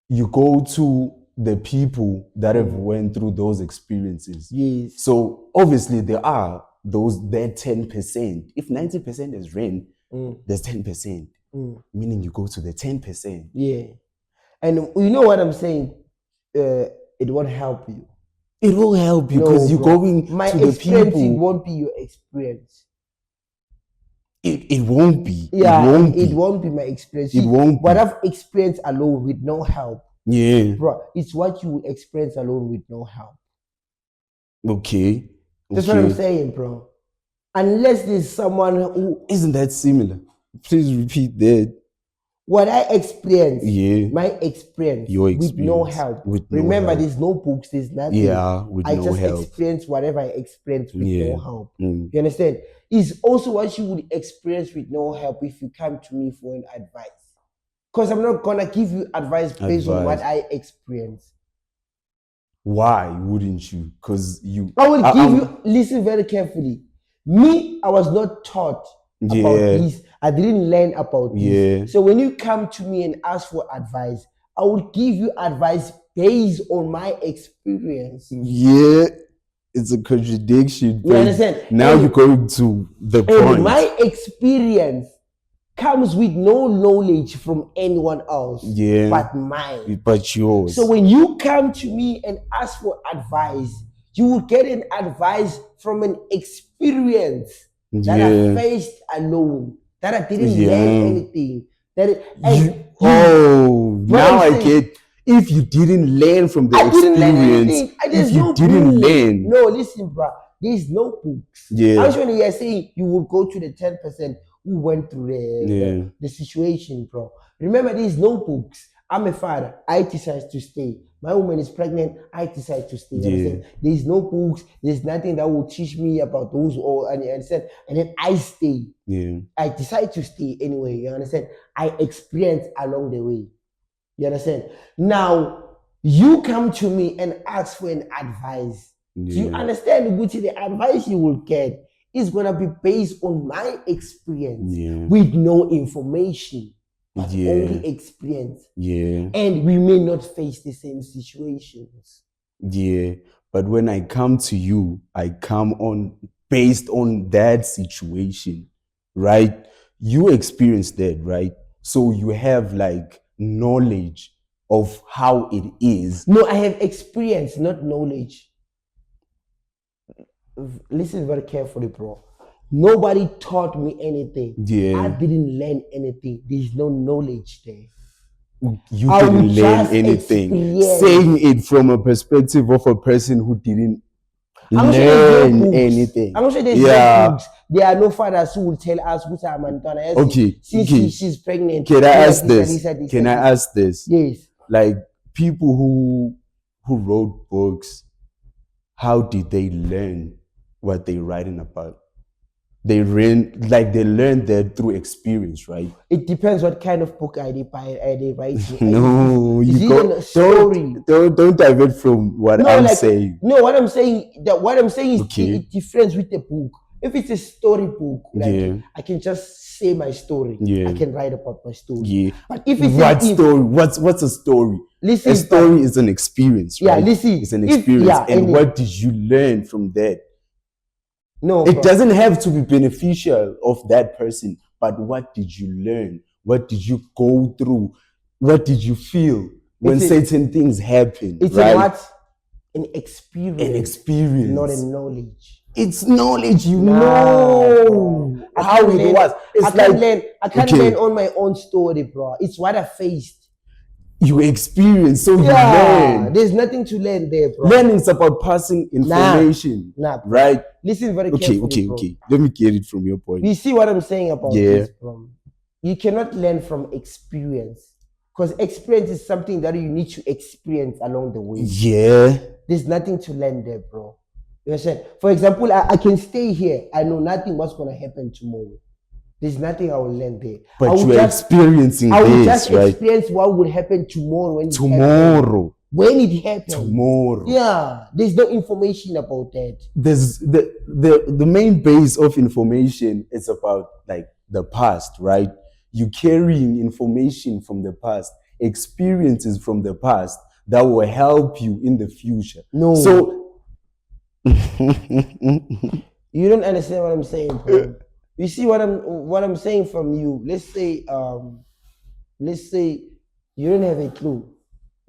you go to the people that have went through those experiences. Yes. So obviously there are that 10%. If 90% is rain, there's 10%. Meaning you go to the 10%. Yeah. And you know what I'm saying? It won't help you. It will help you because you're going to the experience, people. It won't be your experience. It won't be. Yeah, it won't be my experience. It won't what be. I've experienced alone with no help. Yeah. Bro, it's what you will experience alone with no help. Okay. That's what I'm saying, bro. Unless there's someone who... Isn't that similar? Please repeat that. What I experienced, yeah, my experience, your experience with no help. Remember, there's no books, there's nothing. Yeah, with no help. I just experienced whatever I experienced with no help. You understand? It's also what you would experience with no help if you come to me for an advice. Because I'm not gonna give you advice based on what I experienced. Why wouldn't you? Because I will give you. Listen very carefully. Me, I was not taught about this. I didn't learn about this. So when you come to me and ask for advice, I will give you advice based on my experience. Yeah, it's a contradiction. You understand? Now you're going to the point. My experience comes with no knowledge from anyone else, but mine. But yours. So when you come to me and ask for advice, you will get an advice from an experience that I faced alone, that I didn't learn anything. Now I get. If you didn't learn from the experience, if you didn't learn. No, listen, bro. There's no books. I was when you're saying you would go to the 10% who went through the situation, bro. Remember, there's no books. I'm a father. I decide to stay. My woman is pregnant. I decide to stay. There's no books. There's nothing that will teach me about those all. And then I stay. I decide to stay anyway. You understand? I experience along the way. You understand? Now you come to me and ask for an advice. Do you understand, Gucci? The advice you will get is gonna be based on my experience with no information. But only experience. And we may not face the same situations. But when I come to you, I come on based on that situation, right? You experienced that, right? So you have like knowledge of how it is. No, I have experience, not knowledge. Listen very carefully, bro. Nobody taught me anything. I didn't learn anything. There's no knowledge there. You didn't learn anything. Saying it from a perspective of a person who didn't learn anything. I'm not sure there's no books. There are no fathers who will tell us who's our man. She's pregnant. Can I ask this? Can I ask this? Yes. Like people who wrote books, how did they learn what they're writing about? They learned that through experience, right? It depends what kind of book I write. No, you don't divert from what I'm saying. No, what I'm saying is it difference with the book. If it's a story book, I can just say my story. I can write about my story. But if it's story? What's a story? Listen, a story is an experience, right? Listen, it's an experience. And what did you learn from that? No, it doesn't have to be beneficial of that person, but what did you learn? What did you go through? What did you feel when certain things happen? It's an experience. An experience. Not a knowledge. It's knowledge, know how it was. I can't learn on my own story, bro. It's what I faced. You experience, so you learn. There's nothing to learn there, bro. Learning is about passing information, right? Listen very carefully, Okay. Let me get it from your point. You see what I'm saying about this, bro? You cannot learn from experience, because experience is something that you need to experience along the way. Yeah. There's nothing to learn there, bro. You understand? For example, I can stay here. I know nothing what's gonna happen tomorrow. There's nothing I will learn there. But you are experiencing I will this, just right? experience what will happen tomorrow when Tomorrow. When it happens. Tomorrow. Yeah. There's no information about that. There's the main base of information is about like the past, right? You carrying information from the past, experiences from the past that will help you in the future. No. So you don't understand what I'm saying, bro. You see what I'm saying from you. Let's say you don't have a clue.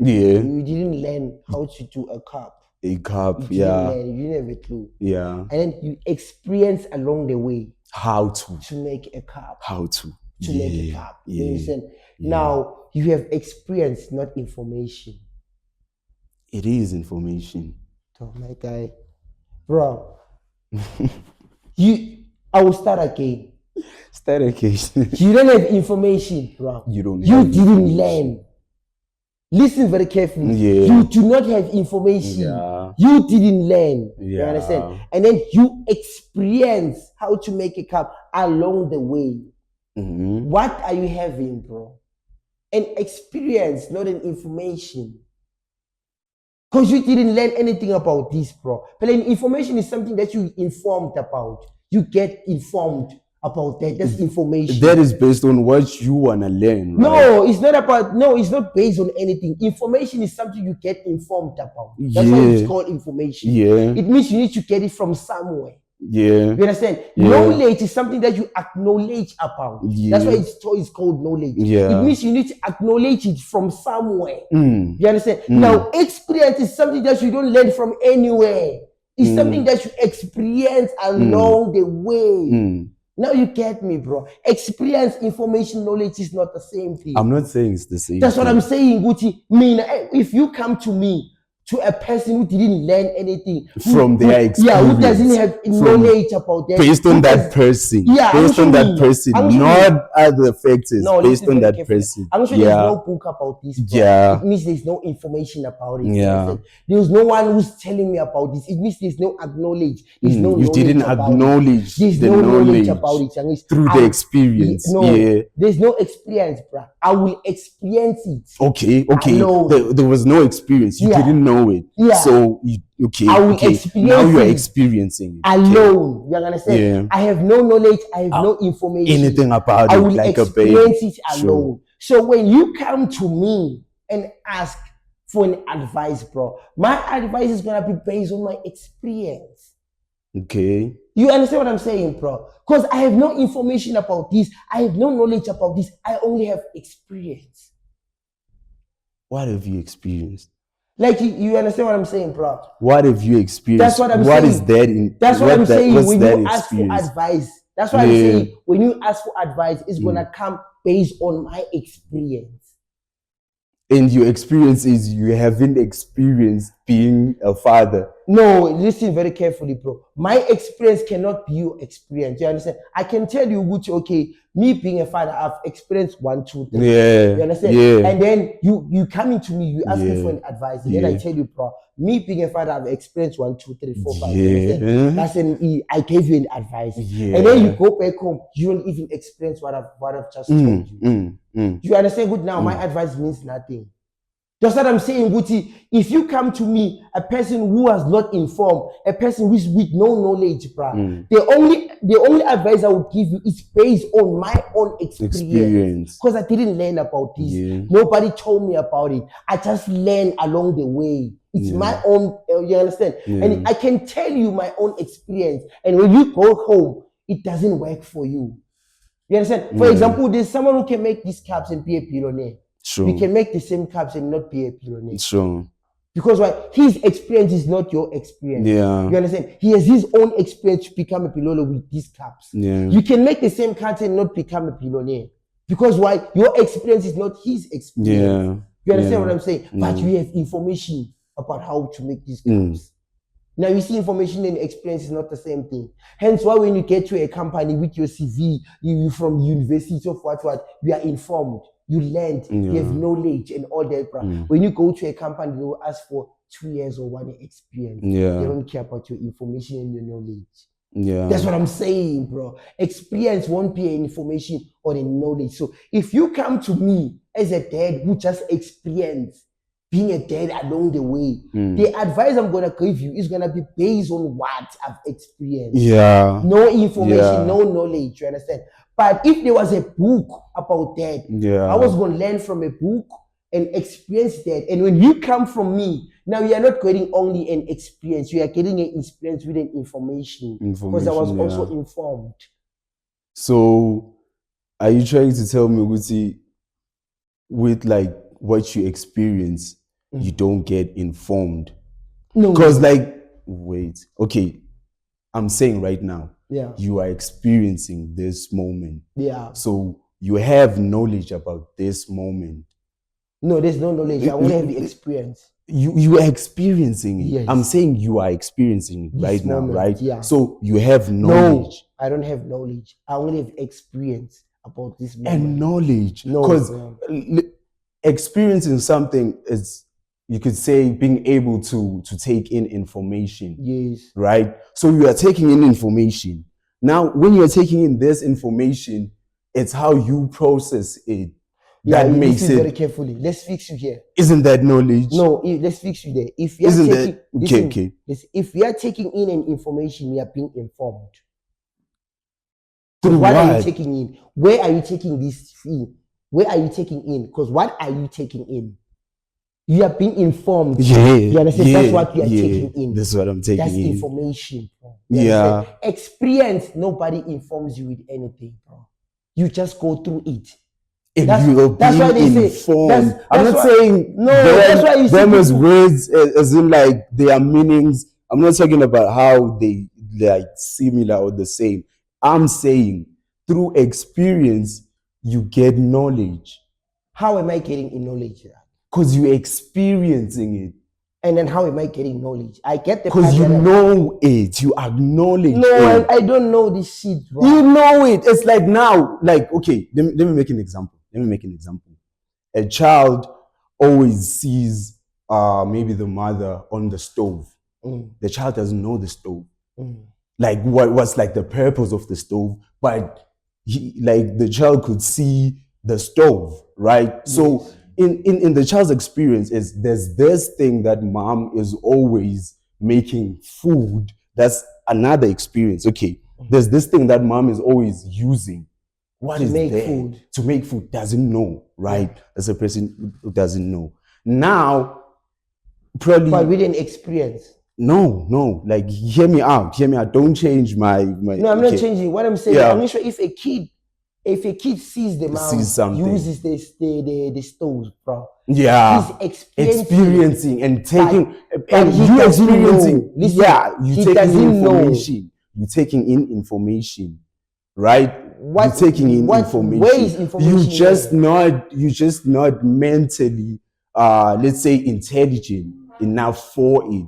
Yeah. You didn't learn how to do a cup. A cup, you yeah. You didn't have a clue. Yeah. And then you experience along the way how to make a cup. How to make a cup. Yeah. You understand? Yeah. Now you have experience, not information. It is information. Oh my guy. Bro. I will start again. Start again. You don't have information, bro. You didn't learn. Listen very carefully. Yeah. You do not have information. Yeah. You didn't learn. Yeah. You understand? And then you experience how to make a cup along the way. Mm-hmm. What are you having, bro? An experience, not an information. Because you didn't learn anything about this, bro. But information is something that you informed about. You get informed about that. That's information. That is based on what you want to learn, right? No, it's not based on anything. Information is something you get informed about. That's why it's called information. Yeah. It means you need to get it from somewhere. Yeah. You understand? Yeah. Knowledge is something that you acknowledge about. Yeah. That's why it's called knowledge. Yeah. It means you need to acknowledge it from somewhere. Mm. You understand? Now, experience is something that you don't learn from anywhere. It's something that you experience along the way. Now you get me, bro. Experience, information, knowledge is not the same thing. I'm not saying it's the same. That's what I'm saying, Gucci. If you come to me, to a person who didn't learn anything from their experience, who doesn't have knowledge about that, based on that person, based on that person, not other factors, based on that person. I'm sure there's no book about this. It means there's no information about it. There's no one who's telling me about this. It means there's no acknowledge. There's no you didn't acknowledge there's no knowledge about it through the experience. There's no experience, bro. I will experience it. Okay. There was no experience. You didn't know it. So I will experience now you are experiencing it alone. You understand? I have no knowledge. I have no information. Anything about it. I will experience it alone. So when you come to me and ask for an advice, bro, my advice is gonna be based on my experience. Okay. You understand what I'm saying, bro? Because I have no information about this. I have no knowledge about this. I only have experience. What have you experienced? Like you understand what I'm saying, bro? What have you experienced? That's what I'm saying. What is that in? That's what I'm saying when you ask for advice. That's why I'm saying when you ask for advice, it's gonna come based on my experience. And your experience is you haven't experienced being a father. No, listen very carefully, bro. My experience cannot be your experience. You understand? I can tell you, Gucci, okay, me being a father, I've experienced 1, 2, 3. Yeah. You understand? Yeah. And then you coming to me, you ask me for an advice, and then I tell you, bro, me being a father, I've experienced 1, 2, 3, 4, 5. Yeah. That's I gave you an advice. Yeah. And then you go back home, you don't even experience what I've just told you. You understand? Good now, my advice means nothing. That's what I'm saying, Guti. If you come to me, a person who was not informed, a person who is with no knowledge, bro, the only advice I would give you is based on my own experience. Because I didn't learn about this. Yeah. Nobody told me about it. I just learned along the way. It's my own, you understand? Yeah. And I can tell you my own experience. And when you go home, it doesn't work for you. You understand? For example, there's someone who can make these cups and be a billionaire. Sure. We can make the same cups and not be a billionaire. Sure. Because why? His experience is not your experience. Yeah. You understand? He has his own experience to become a billionaire with these cups. Yeah. You can make the same cups and not become a billionaire. Because why? Your experience is not his experience. You understand what I'm saying? But you have information about how to make these cups. Now you see, information and experience is not the same thing. Hence why when you get to a company with your CV, you from university of what, you are informed. You learned, you have knowledge and all that, bro. When you go to a company, they will ask for 2 years or 1 year experience. Yeah. They don't care about your information and your knowledge. Yeah. That's what I'm saying, bro. Experience won't be information or the knowledge. So if you come to me as a dad who just experienced being a dad along the way, the advice I'm gonna give you is gonna be based on what I've experienced. Yeah. No information, Yeah. no knowledge. You understand? But if there was a book about that, Yeah. I was gonna learn from a book and experience that. And when you come from me, now you are not getting only an experience, you are getting an experience with an information. Because I was also informed. So are you trying to tell me, Guti, with like what you experience, you don't get informed? No. Because wait, okay, I'm saying right now, Yeah. you are experiencing this moment. Yeah. So you have knowledge about this moment. No, there's no knowledge. I only have the experience. You are experiencing it. Yes. I'm saying you are experiencing it This right moment, now, right? yeah. So you have knowledge. No, I don't have knowledge. I only have experience about this moment. And knowledge. No, Because bro. experiencing something is, you could say, being able to take in information. Yes. Right? So you are taking in information. Now, when you are taking in this information, it's how you process it. Yeah, That you makes listen it. very carefully. Let's fix you here. Isn't that knowledge? No, let's fix you there. If you are Isn't taking, that listen, okay? listen, if we are taking in an information, we are being informed. Through What are you what? taking in? Where are you taking this in? Where are you taking in? Because what are you taking in? You are being informed. Yeah. You understand? Yeah, That's what you are yeah. taking in. That's what I'm taking That's in. information, bro. You Yeah. understand? Experience, nobody informs you with anything, bro. You just go through it. And That's- you are that's why being they say- informed. that's I'm not why- saying No, that's why you see them as people- words as in like their meanings. I'm not talking about how they like similar or the same. I'm saying through experience you get knowledge How am I getting in knowledge? because you're experiencing it. And then how am I getting knowledge? I get the Because part you that I- know it, you acknowledge No, it. I don't know this shit, bro. You know it. It's like now, like, okay, let me make an example. A child always sees maybe the mother on the stove. The child doesn't know the stove. Like what's like the purpose of the stove, but like the child could see the stove, right? So in the child's experience is there's this thing that mom is always making food. That's another experience. Okay, there's this thing that mom is always using. What To is make there? food. To make food, doesn't know, right? That's a person who doesn't know. Now, probably But with an experience. no, like hear me out. Don't change my No, I'm not changing. What I'm saying, Yeah. I'm not sure if a kid sees the mom Sees something. uses the stove, bro. Yeah, He's experiencing and taking, but and he you doesn't experiencing. know. Listen, Yeah, you he taking doesn't in know. information. You taking in information, right? What- You're taking in what- information. where is information You just not mentally, let's say, intelligent enough for it.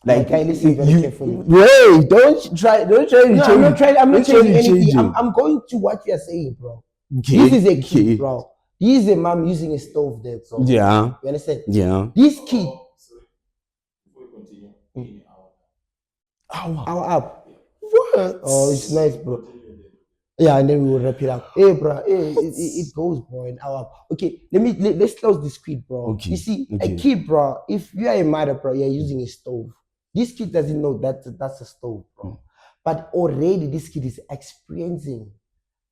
Like, I listen very carefully. Wait, don't try to No, change. I'm not trying. I'm not Don't try to changing anything. change it. I'm going to what you're saying, bro. Okay, This is a kid, okay. bro. This is a mom using a stove there, bro. Yeah, You understand? yeah. This kid, Before we continue, our up. What? Oh, it's nice, bro. Yeah, and then we will wrap it up. Hey, bro, hey, it goes, bro, an hour. Okay, let's close this kid, bro. Okay, You see, okay. a kid, bro, if you are a mother, bro, you're using a stove. This kid doesn't know that that's a stove, bro. But already this kid is experiencing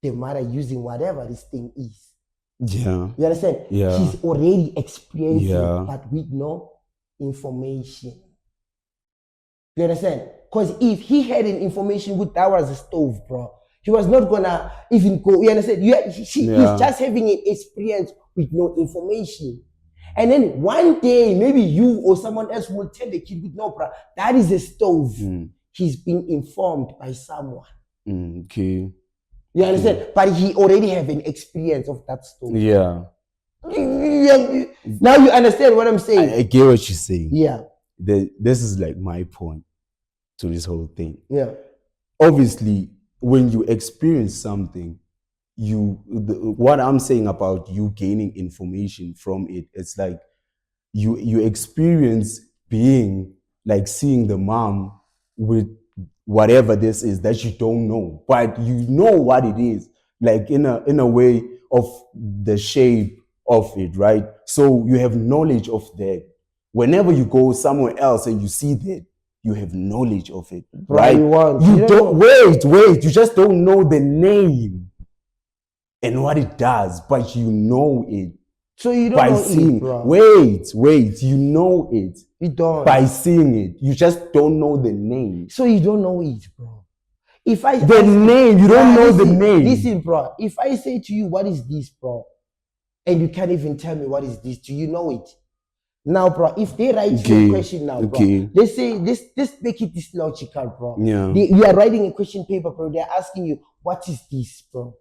the mother using whatever this thing is. Yeah. You understand? Yeah. He's already experiencing, Yeah. but with no information. You understand? Because if he had an information with that was a stove, bro, he was not gonna even go. You understand? He's just having an experience with no information. And then one day, maybe you or someone else will tell the kid, no, bro, that is a stove. He's been informed by someone. Okay. You understand? But he already have an experience of that stove. Yeah. Now you understand what I'm saying? I get what you're saying. Yeah. This is like my point to this whole thing. Yeah. Obviously, when you experience something, what I'm saying about you gaining information from it, it's like you experience being like seeing the mom with whatever this is that you don't know, but you know what it is, like in a way of the shape of it, right? So you have knowledge of that. Whenever you go somewhere else and you see that, you have knowledge of it, right? You don't wait. You just don't know the name and what it does, but you know it. So you don't by know seeing it, bro. Wait, you know it You don't. by seeing it. You just don't know the name. So you don't know it, bro. If I The name, you don't know the name. Listen, bro. If I say to you, what is this, bro? And you can't even tell me what is this, do you know it? Now, bro, if they write you a question now, bro, they say this make it this logical, bro. Yeah. You are writing a question paper, bro. They're asking you, what is this, bro?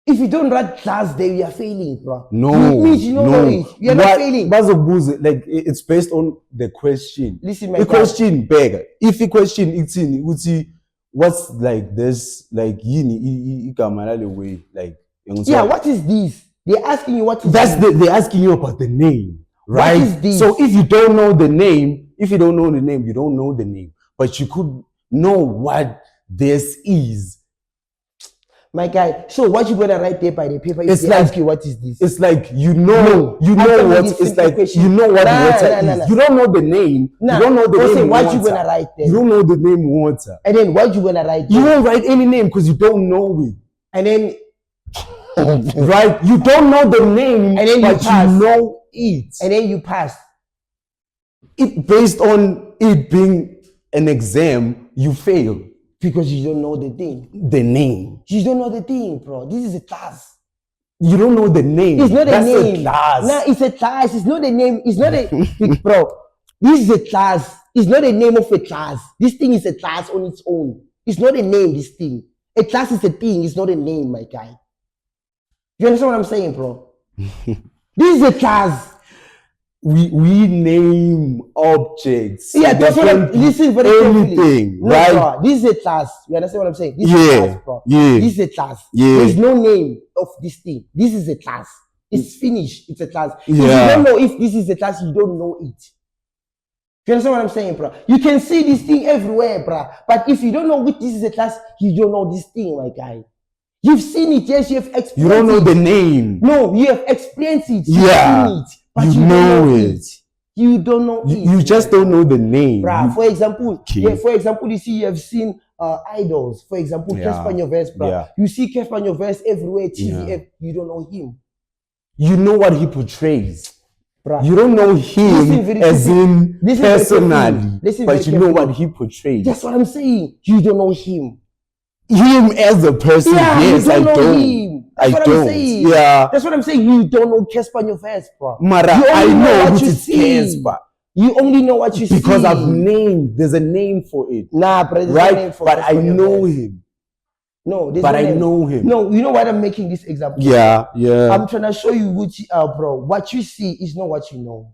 If you don't write class there, you are failing, bro. No, it means you don't know it. You are not failing. Like it's based on the question. Listen, my the guy. question bigger. If the question it's in, would see what's like this, like yini way, like yeah. What is this? They're asking you what is that's this? they're asking you about the name, right? What is this? So if you don't know the name, you don't know the name, but you could know what this is. My guy, so what you gonna write there by the paper if they ask you what is this? It's like you know what it's like question. you know what water is. You don't know the name. You don't know the name. What you gonna write there? You don't know the name water. And then what you gonna write there? You won't write any name because you don't know it. And then right? You don't know the name, and then but you know it. And then you pass. It based on it being an exam, you fail. Because you don't know the thing. The name. You don't know the thing, bro. This is a class. You don't know the name. It's not a name. A class. No, it's a class. It's not a name. It's not a bro. This is a class. It's not a name of a class. This thing is a class on its own. It's not a name, this thing. A class is a thing, it's not a name, my guy. You understand what I'm saying, bro? This is a class. We name objects. Yeah, that's what I'm listen very carefully. No, right? Bro, this is a class. You understand what I'm saying? This is a class, bro. Yeah. This is a class. Yeah. There's no name of this thing. This is a class. It's finished. It's a class. Yeah. If you don't know if this is a class, you don't know it. You understand what I'm saying, bro? You can see this thing everywhere, bro. But if you don't know which this is a class, you don't know this thing, my guy. You've seen it, yes, you have experienced it. You don't know the name. No, you have experienced it. Yeah. You've seen it. But you know it. You don't know it. You just don't know the name. Bruh, for example, you see, you have seen idols. For example, Kespanyoverse, bruh. Yeah. You see Kespanyoverse everywhere, TVF. You don't know him. You know what he portrays. Bruh. You don't know him as in personally, but you know what he portrays. That's what I'm saying. You don't know him. Him as a person, yes, I don't. Him. That's what I'm saying. Yeah. That's what I'm saying. You don't know Kespanyoverse, bro. Mara, I know what you see. You only know what you see. Because I've named, there's a name for it. Nah, bro, there's right? No name for but I know him. No, there's but no I name. know him. No, you know what I'm making this example? Yeah. I'm trying to show you which, bro. What you see is not what you know.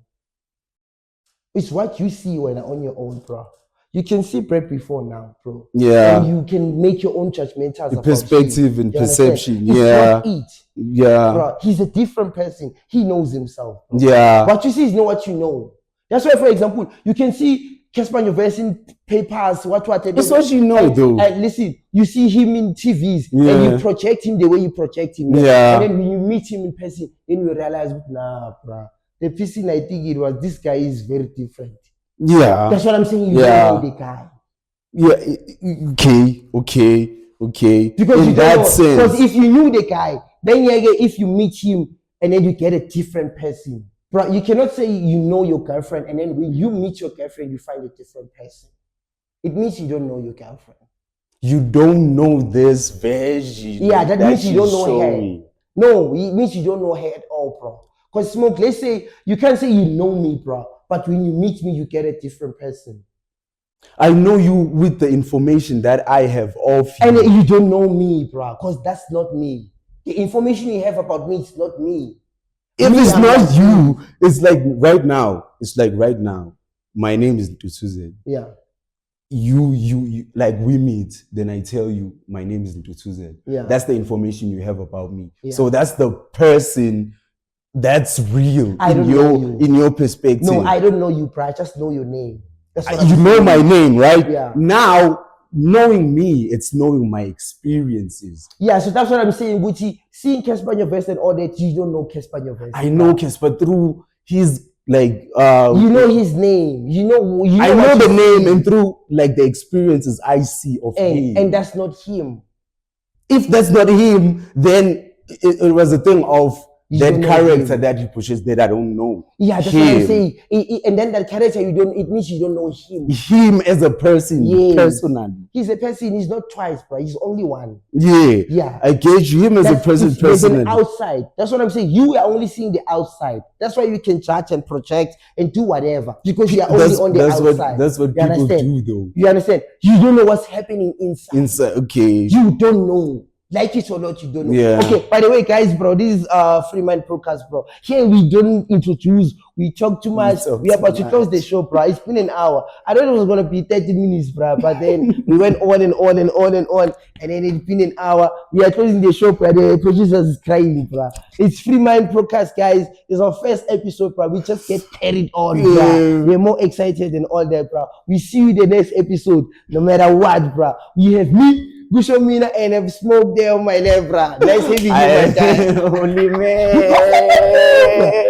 It's what you see when you're on your own, bro. You can see Brett before now, bro. Yeah. And you can make your own judgmentals about perspective him. and perception. It's not it. Yeah. Bro, he's a different person. He knows himself. Bro. Yeah. What you see is not what you know. That's why, for example, you can see Kespanyoverse in papers, what. It's what you know, though. And listen, you see him in TVs, and you project him the way you project him. Yeah. And then when you meet him in person, then you realize, nah, bro. The person I think it was, this guy is very different. Yeah. That's what I'm saying. You don't know the guy. Yeah. Okay. Because in that sense. Because if you knew the guy, then if you meet him and then you get a different person. Bro, you cannot say you know your girlfriend and then when you meet your girlfriend, you find a different person. It means you don't know your girlfriend. You don't know this version. Yeah, that means you don't know her. No, it means you don't know her at all, bro. Because Smoke, let's say, you can't say you know me, bro. But when you meet me, you get a different person. I know you with the information that I have of you. And you don't know me, bro, because that's not me. The information you have about me is not me. If it's not you, it's like right now. My name is Ntutuze. Yeah. You like we meet, then I tell you my name is Ntutuze. Yeah. That's the information you have about me. Yeah. So that's the person That's real I don't know you. in your perspective. No, I don't know you, bro. I just know your name. That's what You I'm know saying. my name, right? Yeah. Now, knowing me, it's knowing my experiences. Yeah, so that's what I'm saying, Gucci. Seeing Casper in your vest and all that, you don't know Casper in your vest. I know Casper through his like you know his name. You know I know what the you name see. and through like the experiences I see of him. And that's not him. If that's not him, then it was a thing of You that don't know character him. that he pushes that I don't know. Yeah, that's what I'm saying. And then that character it means you don't know him. Him as a person, personally. He's a person, he's not twice, bro. He's only one. Yeah. I get you. Him as a person, personally. There's an outside. That's what I'm saying. You are only seeing the outside. That's why you can judge and project and do whatever. Because you are only on the outside. That's what people do, though. You understand? You don't know what's happening inside. Okay. You don't know. Like it or not, you don't know. Yeah. Okay, by the way, guys, bro, this is Free Mind Podcast, bro. Here we don't introduce, we talk too much. We are about to close the show, bro. It's been an hour. I thought it was gonna be 30 minutes, bro, but then we went on and on and on and on, and then it's been an hour. We are closing the show, bro. The producer is crying, bro. It's Free Mind Podcast, guys. It's our first episode, bro. We just get carried on, bro. We're more excited than all that, bro. We see you the next episode, no matter what, bro. We have me, Gusho Mina, and have smoke there on my left, bro. Nice having you, my guy. Holy man.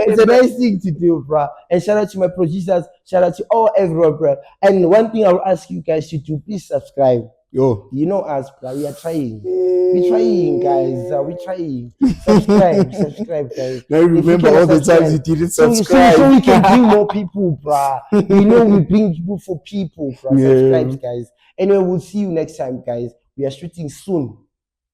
It's a nice thing to do, bro. And shout out to my producers, shout out to everyone, bro. And one thing I'll ask you guys to do, please subscribe. Yo. You know us, bro. We are trying. We're trying, guys. We're trying. Subscribe, guys. Now remember all the times you didn't subscribe. So we can bring more people, bro. We know we bring people for people, bro. Subscribe, guys. Anyway, we'll see you next time, guys. We are shooting soon.